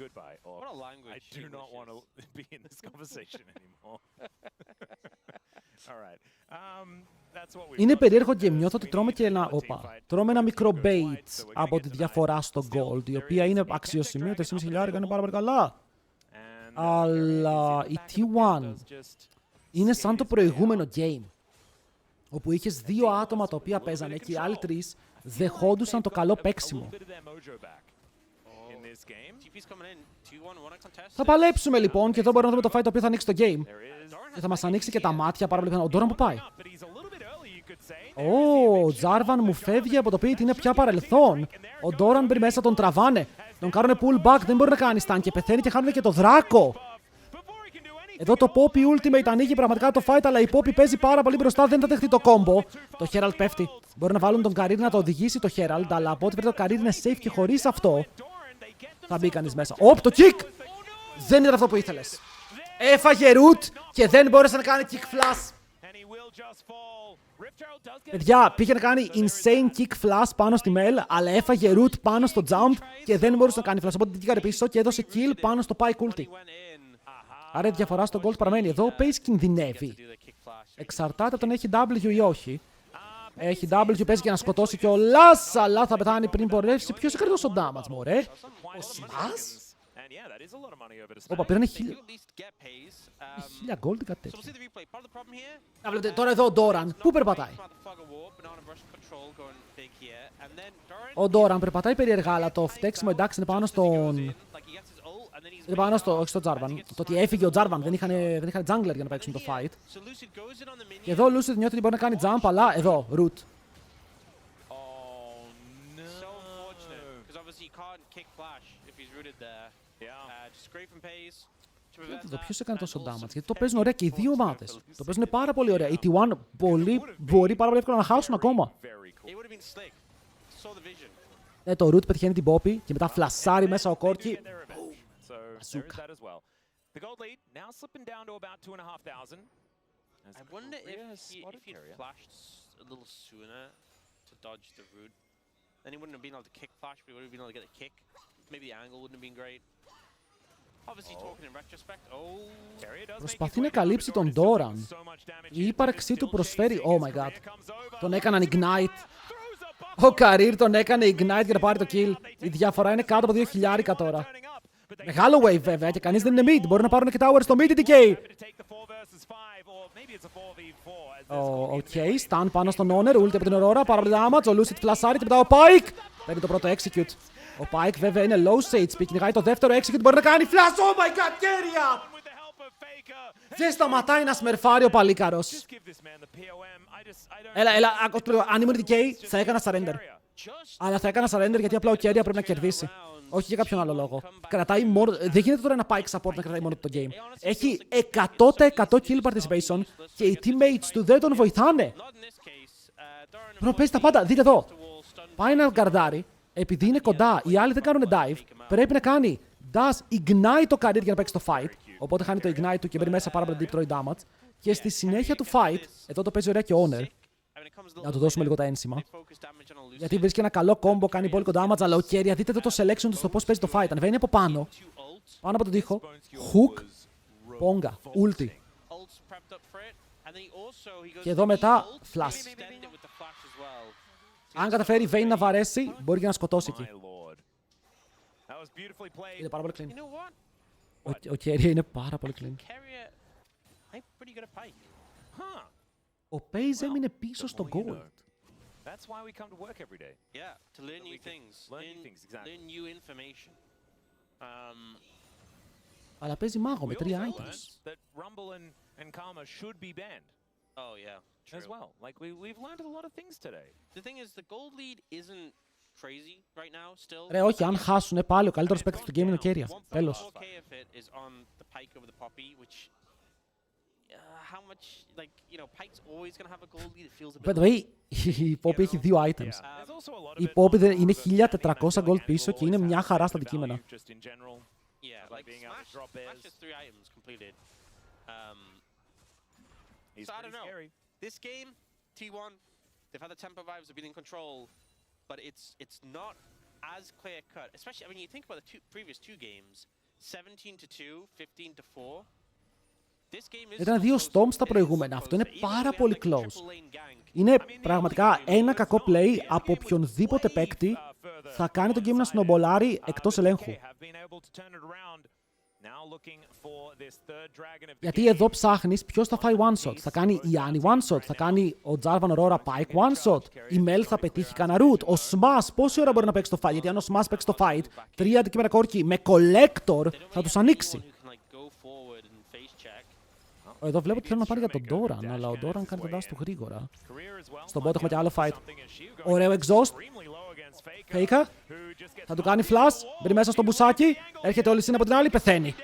goodbye. Or What a language. I do not English want to is. be in this conversation anymore. All right. That's what we've Είναι got περίεργο here, και because νιώθω ότι we τρώμε need και ένα, another team όπα, fight τρώμε ένα for μικρό a good bait fight, so we're gonna από get τη to that. διαφορά στο Still, gold, η there οποία is είναι a αξιοσημείωτη, Pentagon 4.5 up χιλιάρικα, είναι available. πάρα πολύ καλά. And, Αλλά Gary is in η the back of the T1 pit, does just είναι skate σαν το his way προηγούμενο out. game, όπου είχες δύο άτομα τα οποία παίζανε και οι άλλοι τρεις δεχόντουσαν το καλό παίξιμο. TP's coming in. 2-1, wanna contest Θα it. παλέψουμε λοιπόν και εδώ μπορούμε να δούμε το fight το οποίο θα ανοίξει το game. Και θα μας ανοίξει και τα μάτια πάρα πολύ πιθανό. Ο Ντόραν που πάει. Ο Τζάρβαν μου φεύγει από το πίτ, είναι πια παρελθόν. Ο Ντόραν μπει μέσα, τον τραβάνε. Τον κάνουνε pull back, δεν μπορεί να κάνει stun και πεθαίνει και χάνουν και το δράκο. Εδώ το Poppy Ultimate ανοίγει πραγματικά το fight, αλλά η Poppy παίζει πάρα πολύ μπροστά, δεν θα δεχτεί το combo. Το Herald πέφτει. Μπορεί να βάλουν τον Career να το οδηγήσει το Herald, αλλά από ό,τι φαίνεται το Career είναι safe και χωρίς αυτό θα μπει κανείς μέσα. Οπ, το kick! Δεν ήταν αυτό που ήθελες. Έφαγε root και δεν μπόρεσε να κάνει kick flash. Παιδιά, πήγε να κάνει insane kick flash πάνω στη Mel, αλλά έφαγε root πάνω στο jump και δεν μπορούσε να κάνει flash. Οπότε την κήκαρε πίσω και έδωσε kill πάνω στο Pike ulti. Άρα η διαφορά στο gold παραμένει. Εδώ ο Pace κινδυνεύει. Εξαρτάται από τον έχει W ή όχι. Έχει W, παίζει και να σκοτώσει κιόλας, αλλά θα πεθάνει πριν μπορέσει. Ποιος έκανε τόσο damage, μωρέ. Ο Smash. Όπα, πήρανε 1000 gold ή κάτι τέτοιο. Να βλέπετε τώρα εδώ ο Ντόραν. Πού περπατάει. Ο Ντόραν περπατάει περίεργα, αλλά το φταίξιμο εντάξει είναι πάνω στον... Είναι πάνω στο, όχι στο Jarvan. Το ότι έφυγε ο Jarvan, δεν είχαν jungler για να παίξουν το fight. Και εδώ ο Lucid νιώθει ότι μπορεί να κάνει jump, αλλά εδώ, root. Εδώ ποιος έκανε τόσο damage, γιατί το παίζουν ωραία και οι δύο ομάδες. Το παίζουν πάρα πολύ ωραία. Η T1 μπορεί πάρα πολύ εύκολα να χάσουν ακόμα. Το root πετυχαίνει την Poppy και μετά φλασάρει μέσα ο Corki. Bazooka. The gold lead now slipping down to about 2,500. I wonder if he flashed a little sooner to dodge the root. Then he wouldn't have been able to kick flash, but he would have been able to get a kick. Maybe the angle wouldn't have been great. Obviously talking in retrospect. Προσπαθεί να καλύψει τον Doran. Η ύπαρξή του προσφέρει... Oh my god. Τον έκαναν ignite. Ο Career τον έκανε ignite για να πάρει το kill. Η διαφορά είναι κάτω από 2.000 τώρα. Μεγάλο wave βέβαια και κανείς δεν είναι mid. Μπορεί να πάρουν και tower στο mid DK. Οκ, stun πάνω στον Owner, ulti από την Aurora, πάρα πολύ damage. Ο Lucid φλασάρει και μετά ο Pike παίρνει το πρώτο execute. Ο Pike βέβαια είναι low sage speed, κυνηγάει το δεύτερο execute, μπορεί να κάνει flash. Oh my god, κέρια! Δεν σταματάει να σμερφάρει ο παλίκαρος. Έλα, αν ήμουν DK θα έκανα surrender. Αλλά θα έκανα surrender γιατί απλά ο Κέρια πρέπει να κερδίσει. Όχι για κάποιον άλλο λόγο. Κρατάει μόνο... Δεν γίνεται τώρα ένα Pike support να κρατάει μόνο το game. Έχει 100% kill participation και οι teammates του δεν τον βοηθάνε. Πρέπει να παίζει τα πάντα. Δείτε εδώ. Πάει να γκαρντάρει. Επειδή είναι κοντά, οι άλλοι δεν κάνουν dive. Πρέπει να κάνει dash ignite το career για να παίξει το fight. Οπότε χάνει το ignite του και μπαίνει μέσα πάρα πολύ deep throwing damage. Και στη συνέχεια του fight, εδώ το παίζει ωραία και Owner. Να του δώσουμε λίγο τα ένσημα. Γιατί βρίσκει ένα καλό combo, κάνει πολύ damage, αλλά ο Κέρια, δείτε το selection του στο πώς παίζει το fight. Ανεβαίνει από πάνω, πάνω από τον τοίχο, hook, ponga, ulti. Και εδώ μετά, flash. Αν καταφέρει η Vayne να βαρέσει, μπορεί και να σκοτώσει εκεί. Είναι πάρα πολύ clean. Ο Κέρια είναι πάρα πολύ clean. Ο Paze έμεινε πίσω στο gold. That's why we come to work every day. Yeah, to learn new things. Learn new information. Αλλά παίζει μάγο με 3 items. That Rumble and Karma should be banned. Oh yeah, true. As well. Like we've learned a lot of things today. The thing is, the gold lead isn't crazy right now. Still. Ρε, όχι, αν χάσουνε πάλι ο καλύτερος παίκτης του game είναι ο Κέρια. Τέλος. How much, like, you know, Pike's always gonna have a gold lead. It feels a bit. By the way, η Poppy έχει 2 items. Η Poppy είναι 1400 gold πίσω και είναι μια χαρά στα αντικείμενα. Yeah, like Smash has 3 items completed. So I don't know. This game, T1, they've had the tempo vibes, they've been in control, but it's not as clear cut. Especially, I mean, you think about the previous two games, 17-2, 15-4. Ήταν 2 stomps τα προηγούμενα. Αυτό είναι πάρα πολύ close. Είναι πραγματικά ένα κακό play από οποιονδήποτε παίκτη θα κάνει το game να σνομπολάρει εκτός ελέγχου. Γιατί εδώ ψάχνεις ποιος θα φάει one shot. Θα κάνει η Annie one shot, θα κάνει ο Jarvan Aurora Pike one shot, η Mel θα πετύχει κανένα root, ο Smash πόση ώρα μπορεί να παίξει το fight. Γιατί αν ο Smash παίξει το fight, 3 αντικείμενα κόρκι με collector θα τους ανοίξει. Εδώ βλέπω ότι θέλουν να πάρει για τον Doran, αλλά ο Doran κάνει τον dash του γρήγορα. Στον bot έχουμε και άλλο fight. Ωραίο exhaust. Faker. Θα του κάνει flash. Μπει μέσα στο μπουσάκι. Έρχεται όλη η από την άλλη. Πεθαίνει.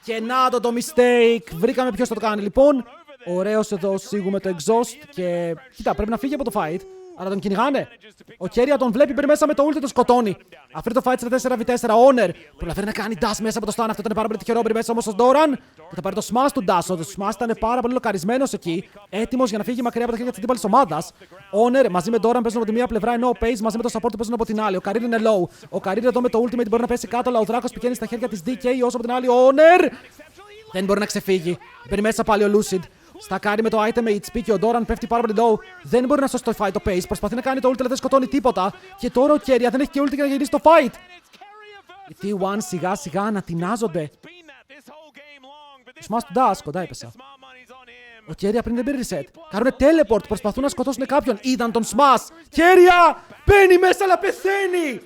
Και να το mistake. Βρήκαμε ποιος θα το κάνει λοιπόν. Ωραίος εδώ σίγουμε το exhaust. Και κοίτα, πρέπει να φύγει από το fight. Αλλά τον κυνηγάνε. Ο Keria τον βλέπει, μπει μέσα με το ult, τον σκοτώνει. Αφήνει το fight σε 4v4. Honor προλαβαίνει να κάνει dash μέσα από το stun. Αυτό ήταν πάρα πολύ τυχερό. Μπει μέσα όμως ο Doran. Και θα πάρει το smash του dash. Ο smash ήταν πάρα πολύ λοκαρισμένος εκεί. Έτοιμος για να φύγει μακριά από τα χέρια της αντίπαλης ομάδας. Honor μαζί με Doran παίζουν από τη μία πλευρά, ενώ ο Pace μαζί με το support παίζουν από την άλλη. Ο Career είναι low. Ο Career εδώ με το ultimate μπορεί να πέσει κάτω, αλλά ο Δράκος πηγαίνει στα χέρια της DK, όσο από την άλλη ο Honor δεν μπορεί να ξεφύγει. Μπαίνει μέσα πάλι ο Lucid. Στακάρει με το item HP και ο Doran πέφτει πάρα πολύ low. Δεν μπορεί να σώσει το fight το Pace. Προσπαθεί να κάνει το ult, αλλά δεν σκοτώνει τίποτα. Και τώρα ο Keria δεν έχει και ult για να γυρίσει το fight. Οι T1 σιγά σιγά ανατινάζονται. Smash του dash, κοντά έπεσα. Ο Keria πριν δεν πήρε reset. Κάνουνε teleport, προσπαθούν να σκοτώσουν κάποιον. Είδαν τον Smash. Keria μπαίνει μέσα αλλά πεθαίνει.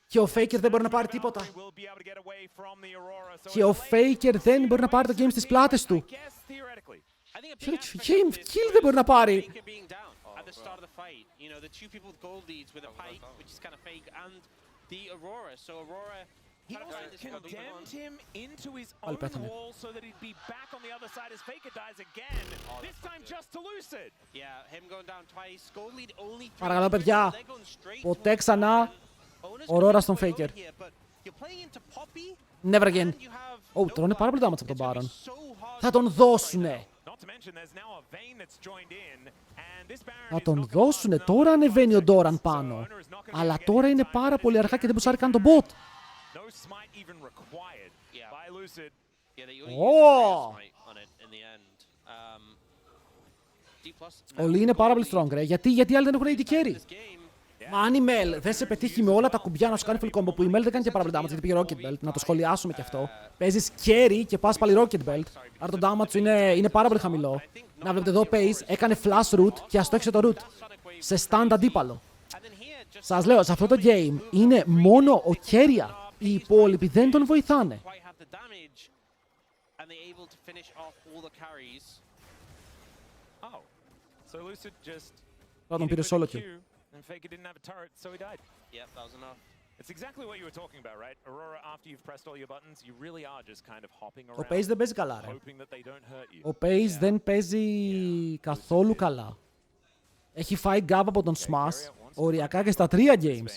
Και ο Faker δεν μπορεί να πάρει τίποτα. Και ο Faker δεν μπορεί να πάρει το game στις πλάτες του. Game kill δεν μπορεί να πάρει. Πάλι πέθανε. Παρακαλώ παιδιά, ποτέ ξανά Aurora στον Faker. Never again. Τρώνε πάρα πολύ damage από τον Baron. Θα τον δώσουνε. Θα τον δώσουνε. Τώρα ανεβαίνει ο Doran πάνω. Αλλά τώρα είναι πάρα πολύ αργά και δεν μπορούσε καν τον bot. Όλοι είναι πάρα πολύ strong, ρε. Γιατί οι άλλοι δεν έχουν AD carry. Μα αν η Mel δεν σε πετύχει με όλα τα κουμπιά να σου κάνει full combo, που η Mel δεν κάνει και πάρα πολύ damage γιατί πήγε Rocket Belt, να το σχολιάσουμε και αυτό. Παίζεις carry και πας πάλι Rocket Belt, άρα το damage σου είναι πάρα πολύ χαμηλό. Να βλέπετε εδώ Pace έκανε flash root και αστόχισε το root σε stand αντίπαλο. Σας λέω, σε αυτό το game είναι μόνο ο Keria. Οι υπόλοιποι δεν τον βοηθάνε. Θα τον πήρε solo kill. And Faker didn't have a turret, so he died. Yep, that was enough. It's exactly what you were talking about, right? Aurora, after you've pressed all your buttons, you really are just kind of hopping around, Ο Pace δεν παίζει καλά, ρε. hoping that they don't hurt you. Ο Pace δεν παίζει καθόλου καλά. Έχει φάει γκάμπ από τον Smash, οριακά και στα 3 games.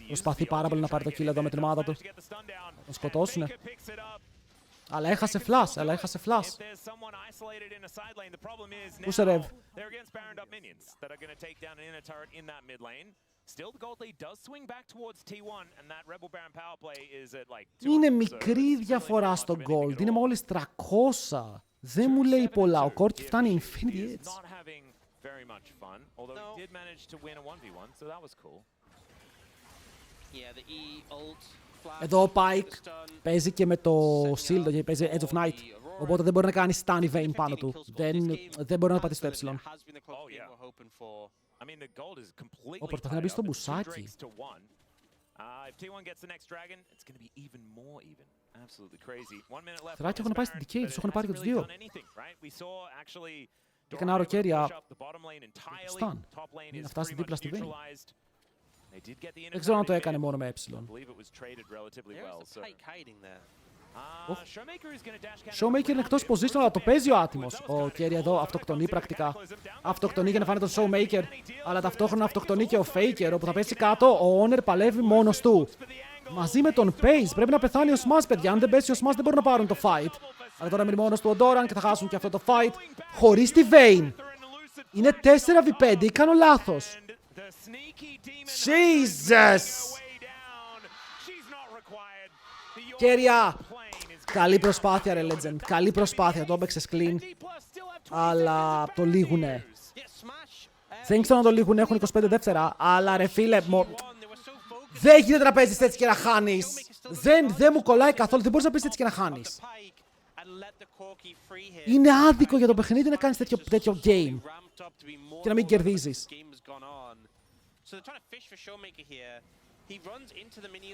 Προσπαθεί πάρα πολύ να πάρει το kill εδώ με την ομάδα του. Θα τον σκοτώσουνε. Αλλά έχασε flash, Πού σε ρεύει. Είναι μικρή διαφορά στο gold, είναι μόλις 300. Δεν μου λέει πολλά, ο Corki φτάνει Infinity Edge. Εδώ ο Pike παίζει και με το shield, παίζει Edge of Night. Οπότε δεν μπορεί να κάνει stun evade πάνω του. Δεν μπορεί να πατήσει το ε. Προσπαθεί να μπει στο μπουσάκι. Θεράκι έχουν πάει στην DK, τους έχουν πάρει και τους δύο. Έκανε άρο Keria. Stun. Να φτάσει δίπλα στη Vayne. Δεν ξέρω αν το έκανε μόνο με ε. Showmaker είναι εκτός position, αλλά το παίζει ο άτιμος. Ο Keria εδώ αυτοκτονεί πρακτικά. Αυτοκτονεί για να φάνε τον Showmaker. Αλλά ταυτόχρονα αυτοκτονεί και ο Faker, όπου θα πέσει κάτω. Ο Honor παλεύει μόνος του. Μαζί με τον Pace πρέπει να πεθάνει ο Smash, παιδιά. Αν δεν πέσει ο Smash δεν μπορούν να πάρουν το fight. Αλλά τώρα μείνει μόνος του ο Doran και θα χάσουν και αυτό το fight. Χωρίς τη Vayne. Είναι 4v5 ή κάνω λάθος? Jesus! Κέρια! Καλή προσπάθεια ρε Legend. Καλή προσπάθεια. Το έπαιξες clean. Αλλά το λήγουνε. Δεν ξέρω να το λήγουνε. Έχουν 25 δεύτερα. Αλλά ρε φίλε... Δεν γίνεται να παίζεις έτσι και να χάνεις. Δεν μου κολλάει καθόλου. Δεν μπορείς να παίζεις έτσι και να χάνεις. Είναι άδικο για το παιχνίδι να κάνεις τέτοιο game. Και να μην κερδίζεις.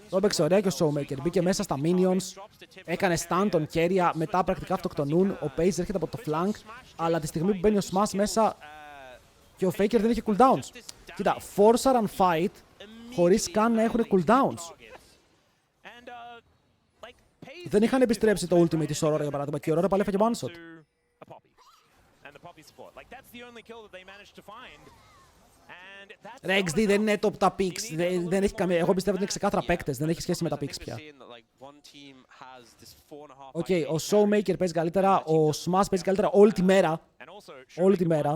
Το έπαιξε ωραία και ο Showmaker. Μπήκε μέσα στα minions. Έκανε stun τον Keria. Μετά πρακτικά αυτοκτονούν. Ο Paige έρχεται από το flank. Αλλά τη στιγμή που μπαίνει ο Smash μέσα και ο Faker δεν είχε cooldowns. Κοίτα, force and fight χωρίς καν να έχουν cooldowns. Δεν είχαν επιστρέψει το ultimate της Aurora για παράδειγμα. Και η Aurora πάλι έφαγε one shot. Ρε XD δεν είναι top τα picks. Δεν έχει καμία... Εγώ πιστεύω ότι είναι ξεκάθαρα παίκτες. Δεν έχει σχέση με τα picks πια. Οκ, ο Showmaker παίζει καλύτερα. Ο Smash παίζει καλύτερα όλη τη μέρα. Όλη τη μέρα.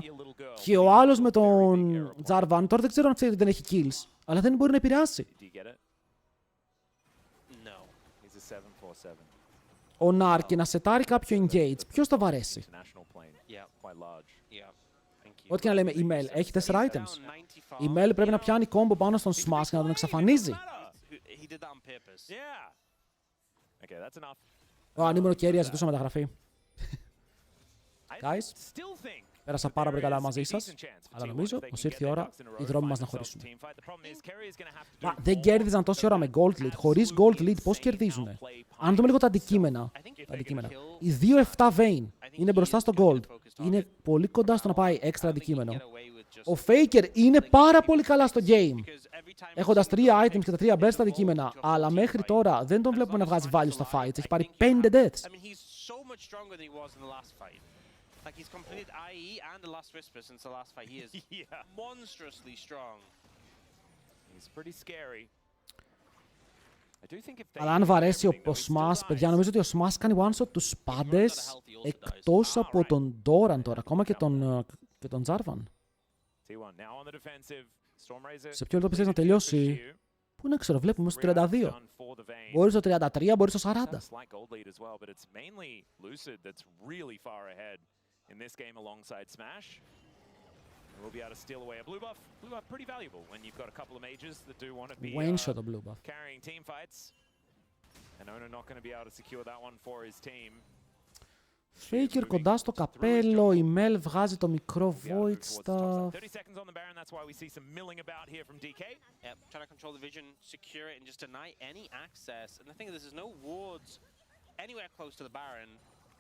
Και ο άλλος με τον Jarvan, τώρα δεν ξέρω αν ξέρει ότι δεν έχει kills. Αλλά δεν μπορεί να επηρεάσει. Ο Narki να σετάρει κάποιο engage. Ποιος θα βαρέσει? Ό,τι και να λέμε, η Mel έχει 4 items. Η Mel πρέπει να πιάνει combo πάνω στον Smash και να τον εξαφανίζει. Αν ήμουν ο Keria ζητούσα μεταγραφή. Guys, πέρασα πάρα πολύ καλά μαζί σας, αλλά νομίζω πως ήρθε η ώρα οι δρόμοι μας να χωρίσουν. Μα δεν κέρδιζαν τόση ώρα με gold lead. Χωρίς gold lead πώς κερδίζουνε? Αν δούμε λίγο τα αντικείμενα. Οι 2-7 Vayne είναι μπροστά στο gold. Είναι πολύ κοντά στο να πάει έξτρα αντικείμενο. Ο Faker είναι πάρα πολύ καλά στο game. Έχοντας 3 items και τα 3 best αντικείμενα. Αλλά μέχρι τώρα δεν τον βλέπουμε να βγάζει value στα fights. Έχει πάρει 5 deaths. Like he's completed IE and the last whisper since the last fight. He is monstrously strong. He's pretty scary. Αλλά αν βαρέσει ο Smash, παιδιά, νομίζω ότι ο Smash κάνει one shot τους πάντες εκτός από τον Doran τώρα, ακόμα και τον Jarvan. Σε ποιο λεπτό πιστεύεις να τελειώσει? Πού να ξέρω, βλέπουμε στο 32. Μπορεί στο 33, μπορεί στο 40. In this game alongside Smash. We'll be able to steal away a blue buff. Blue buff pretty valuable when you've got a couple of mages that do want to be carrying team fights. And Ono not going to be able to secure that one for his team. Faker κοντά στο καπέλο, η Mel βγάζει το μικρό void stuff. 30 seconds on the Baron, that's why we see some milling about here from DK. Yep, trying to control the vision, secure it and just deny any access. And the thing is, there's no wards anywhere close to the Baron.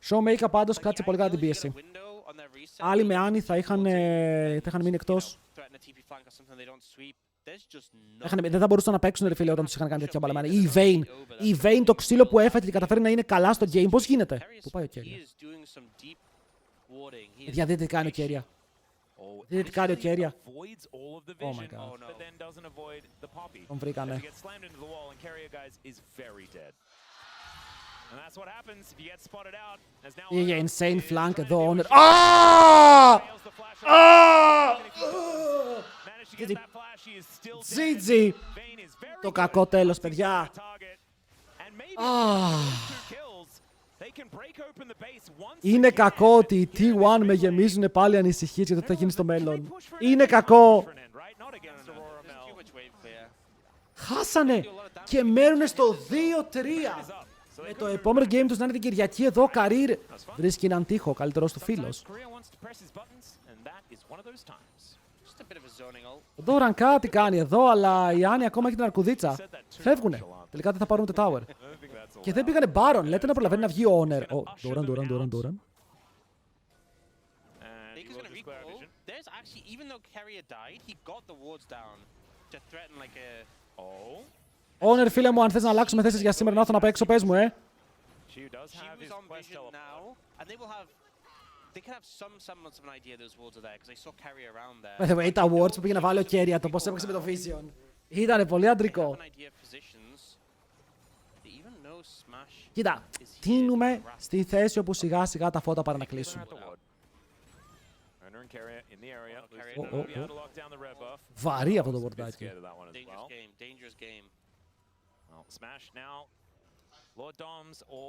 Showmaker πάντως κράτησε πολύ καλά την πίεση. Άλλοι με Άννη θα είχαν μείνει εκτός. Δεν θα μπορούσαν να παίξουν ρε φίλε όταν τους είχαν κάνει τέτοια μπαλαμάνα. Ή η Vayne το ξύλο που έφαγε και καταφέρει να είναι καλά στο game. Πώς γίνεται? Πού πάει ο Keria? Παιδιά, δείτε τι κάνει ο Keria. Δείτε τι κάνει ο Keria. Oh my god. Τον βρήκανε. Είχε insane flank εδώ. GG. Το κακό τέλος, παιδιά. Είναι κακό ότι οι T1 με γεμίζουν πάλι ανησυχίες για το τι θα γίνει στο μέλλον. Είναι κακό. Χάσανε και μέρουνε στο 2-3. Με το επόμενο game τους να είναι την Κυριακή εδώ, ο Καρύρ βρίσκει έναν τοίχο, καλύτερος του φίλος. Ο Doran κάτι κάνει εδώ, αλλά η Άννη ακόμα έχει την αρκουδίτσα. Φεύγουνε. Τελικά δεν θα πάρουν το tower. Και δεν πήγανε Baron. Λέτε να προλαβαίνει να βγει ο Honor. Doran. Honor, φίλε μου, αν θες να αλλάξουμε θέσεις για σήμερα να έρθω να παίξω, πες μου, By the way, τα awards που πήγε να βάλει ο Keria, το πώς έπαιξε με το Vision. Ήτανε πολύ αντρικό. Κοίτα, τίνουμε στη θέση όπου σιγά σιγά τα φώτα πάνε να κλείσουν. Βαρύ αυτό το πορτάκι. Dangerous game.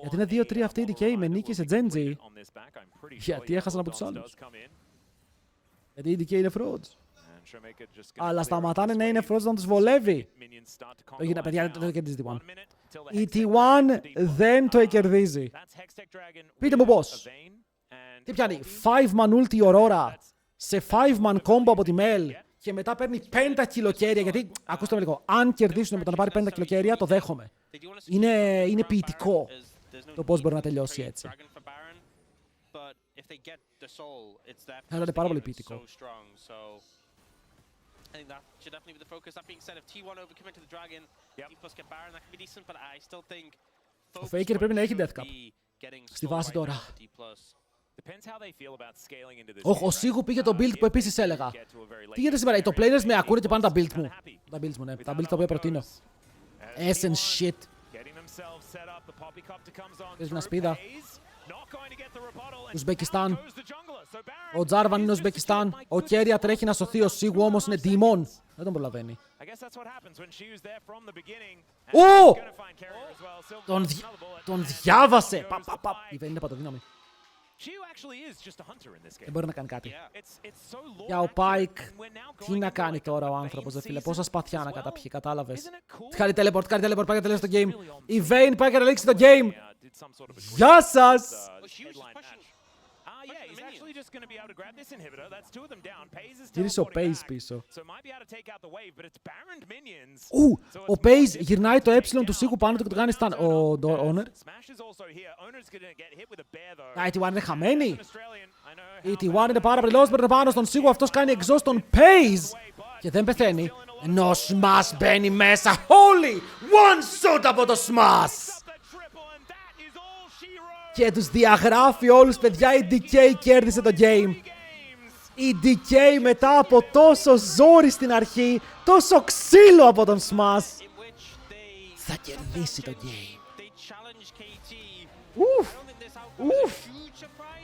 Γιατί είναι 2-3 αυτή η DK με νίκη σε Genji. Γιατί έχασαν από τους άλλους. Γιατί η DK είναι frauds. Αλλά σταματάνε να είναι frauds να τους βολεύει. Παιδιά, δεν το κερδίζει T1. Η T1 δεν το κερδίζει. Πείτε μου πώς. Τι πιάνει, 5-man ulti Aurora σε 5-man combo από τη Mel και μετά παίρνει 5 κιλοκέρια. Γιατί, ακούστε με λίγο, αν κερδίσουν με το να πάρει 5 κιλοκέρια, το δέχομαι. Είναι ποιητικό το πώς μπορεί να τελειώσει έτσι. Θα ήταν πάρα πολύ ποιητικό. I think that should definitely be the focus. That being said, if T1 overcommit to the Dragon, T plus get Baron, that could be decent, but I still think ο Faker πρέπει να έχει Death Cap στη βάση τώρα. Ο Σίγου πήγε το build που επίσης έλεγα. Τι γίνεται σήμερα, οι top laners με ακούνε και πάνε τα build μου. Τα builds μου, ναι. Τα build τα οποία προτείνω. Essence shit. Παίζει μια σπίδα. Ουσμπεκιστάν. Ο Τζάρβαν είναι Ουσμπεκιστάν. Ο Κέρια τρέχει να σωθεί. Ο Σίγου όμως είναι Demon. Δεν τον προλαβαίνει. Ω! Τον διάβασε. Είναι παντοδύναμη. Δεν μπορεί να κάνει κάτι. Για ο Πάικ, τι να κάνει τώρα ο άνθρωπος, δε φίλε. Πόσα σπαθιά να καταπιεί, κατάλαβες. Κάνει teleport, πάει να τελειώσει το game. Η Vayne πάει να λήξει το game. Γεια σας! Γύρισε ο Paze πίσω. Ο Paze γυρνάει το του Σίγου πάνω του και το κάνει stun. Ο Owner. Η T1 είναι χαμένη. Η T1 είναι πάρα πολύ low, παίρνει πάνω στον Σίγου. Αυτός κάνει exhaust τον Paze και δεν πεθαίνει. Ενώ Smash μπαίνει μέσα. Holy! One shot από το Smash! Και τους διαγράφει όλους, παιδιά. Η DK κέρδισε το game. Η DK μετά από τόσο ζόρι στην αρχή, τόσο ξύλο από τον Smash, θα κερδίσει το game. Ουφ!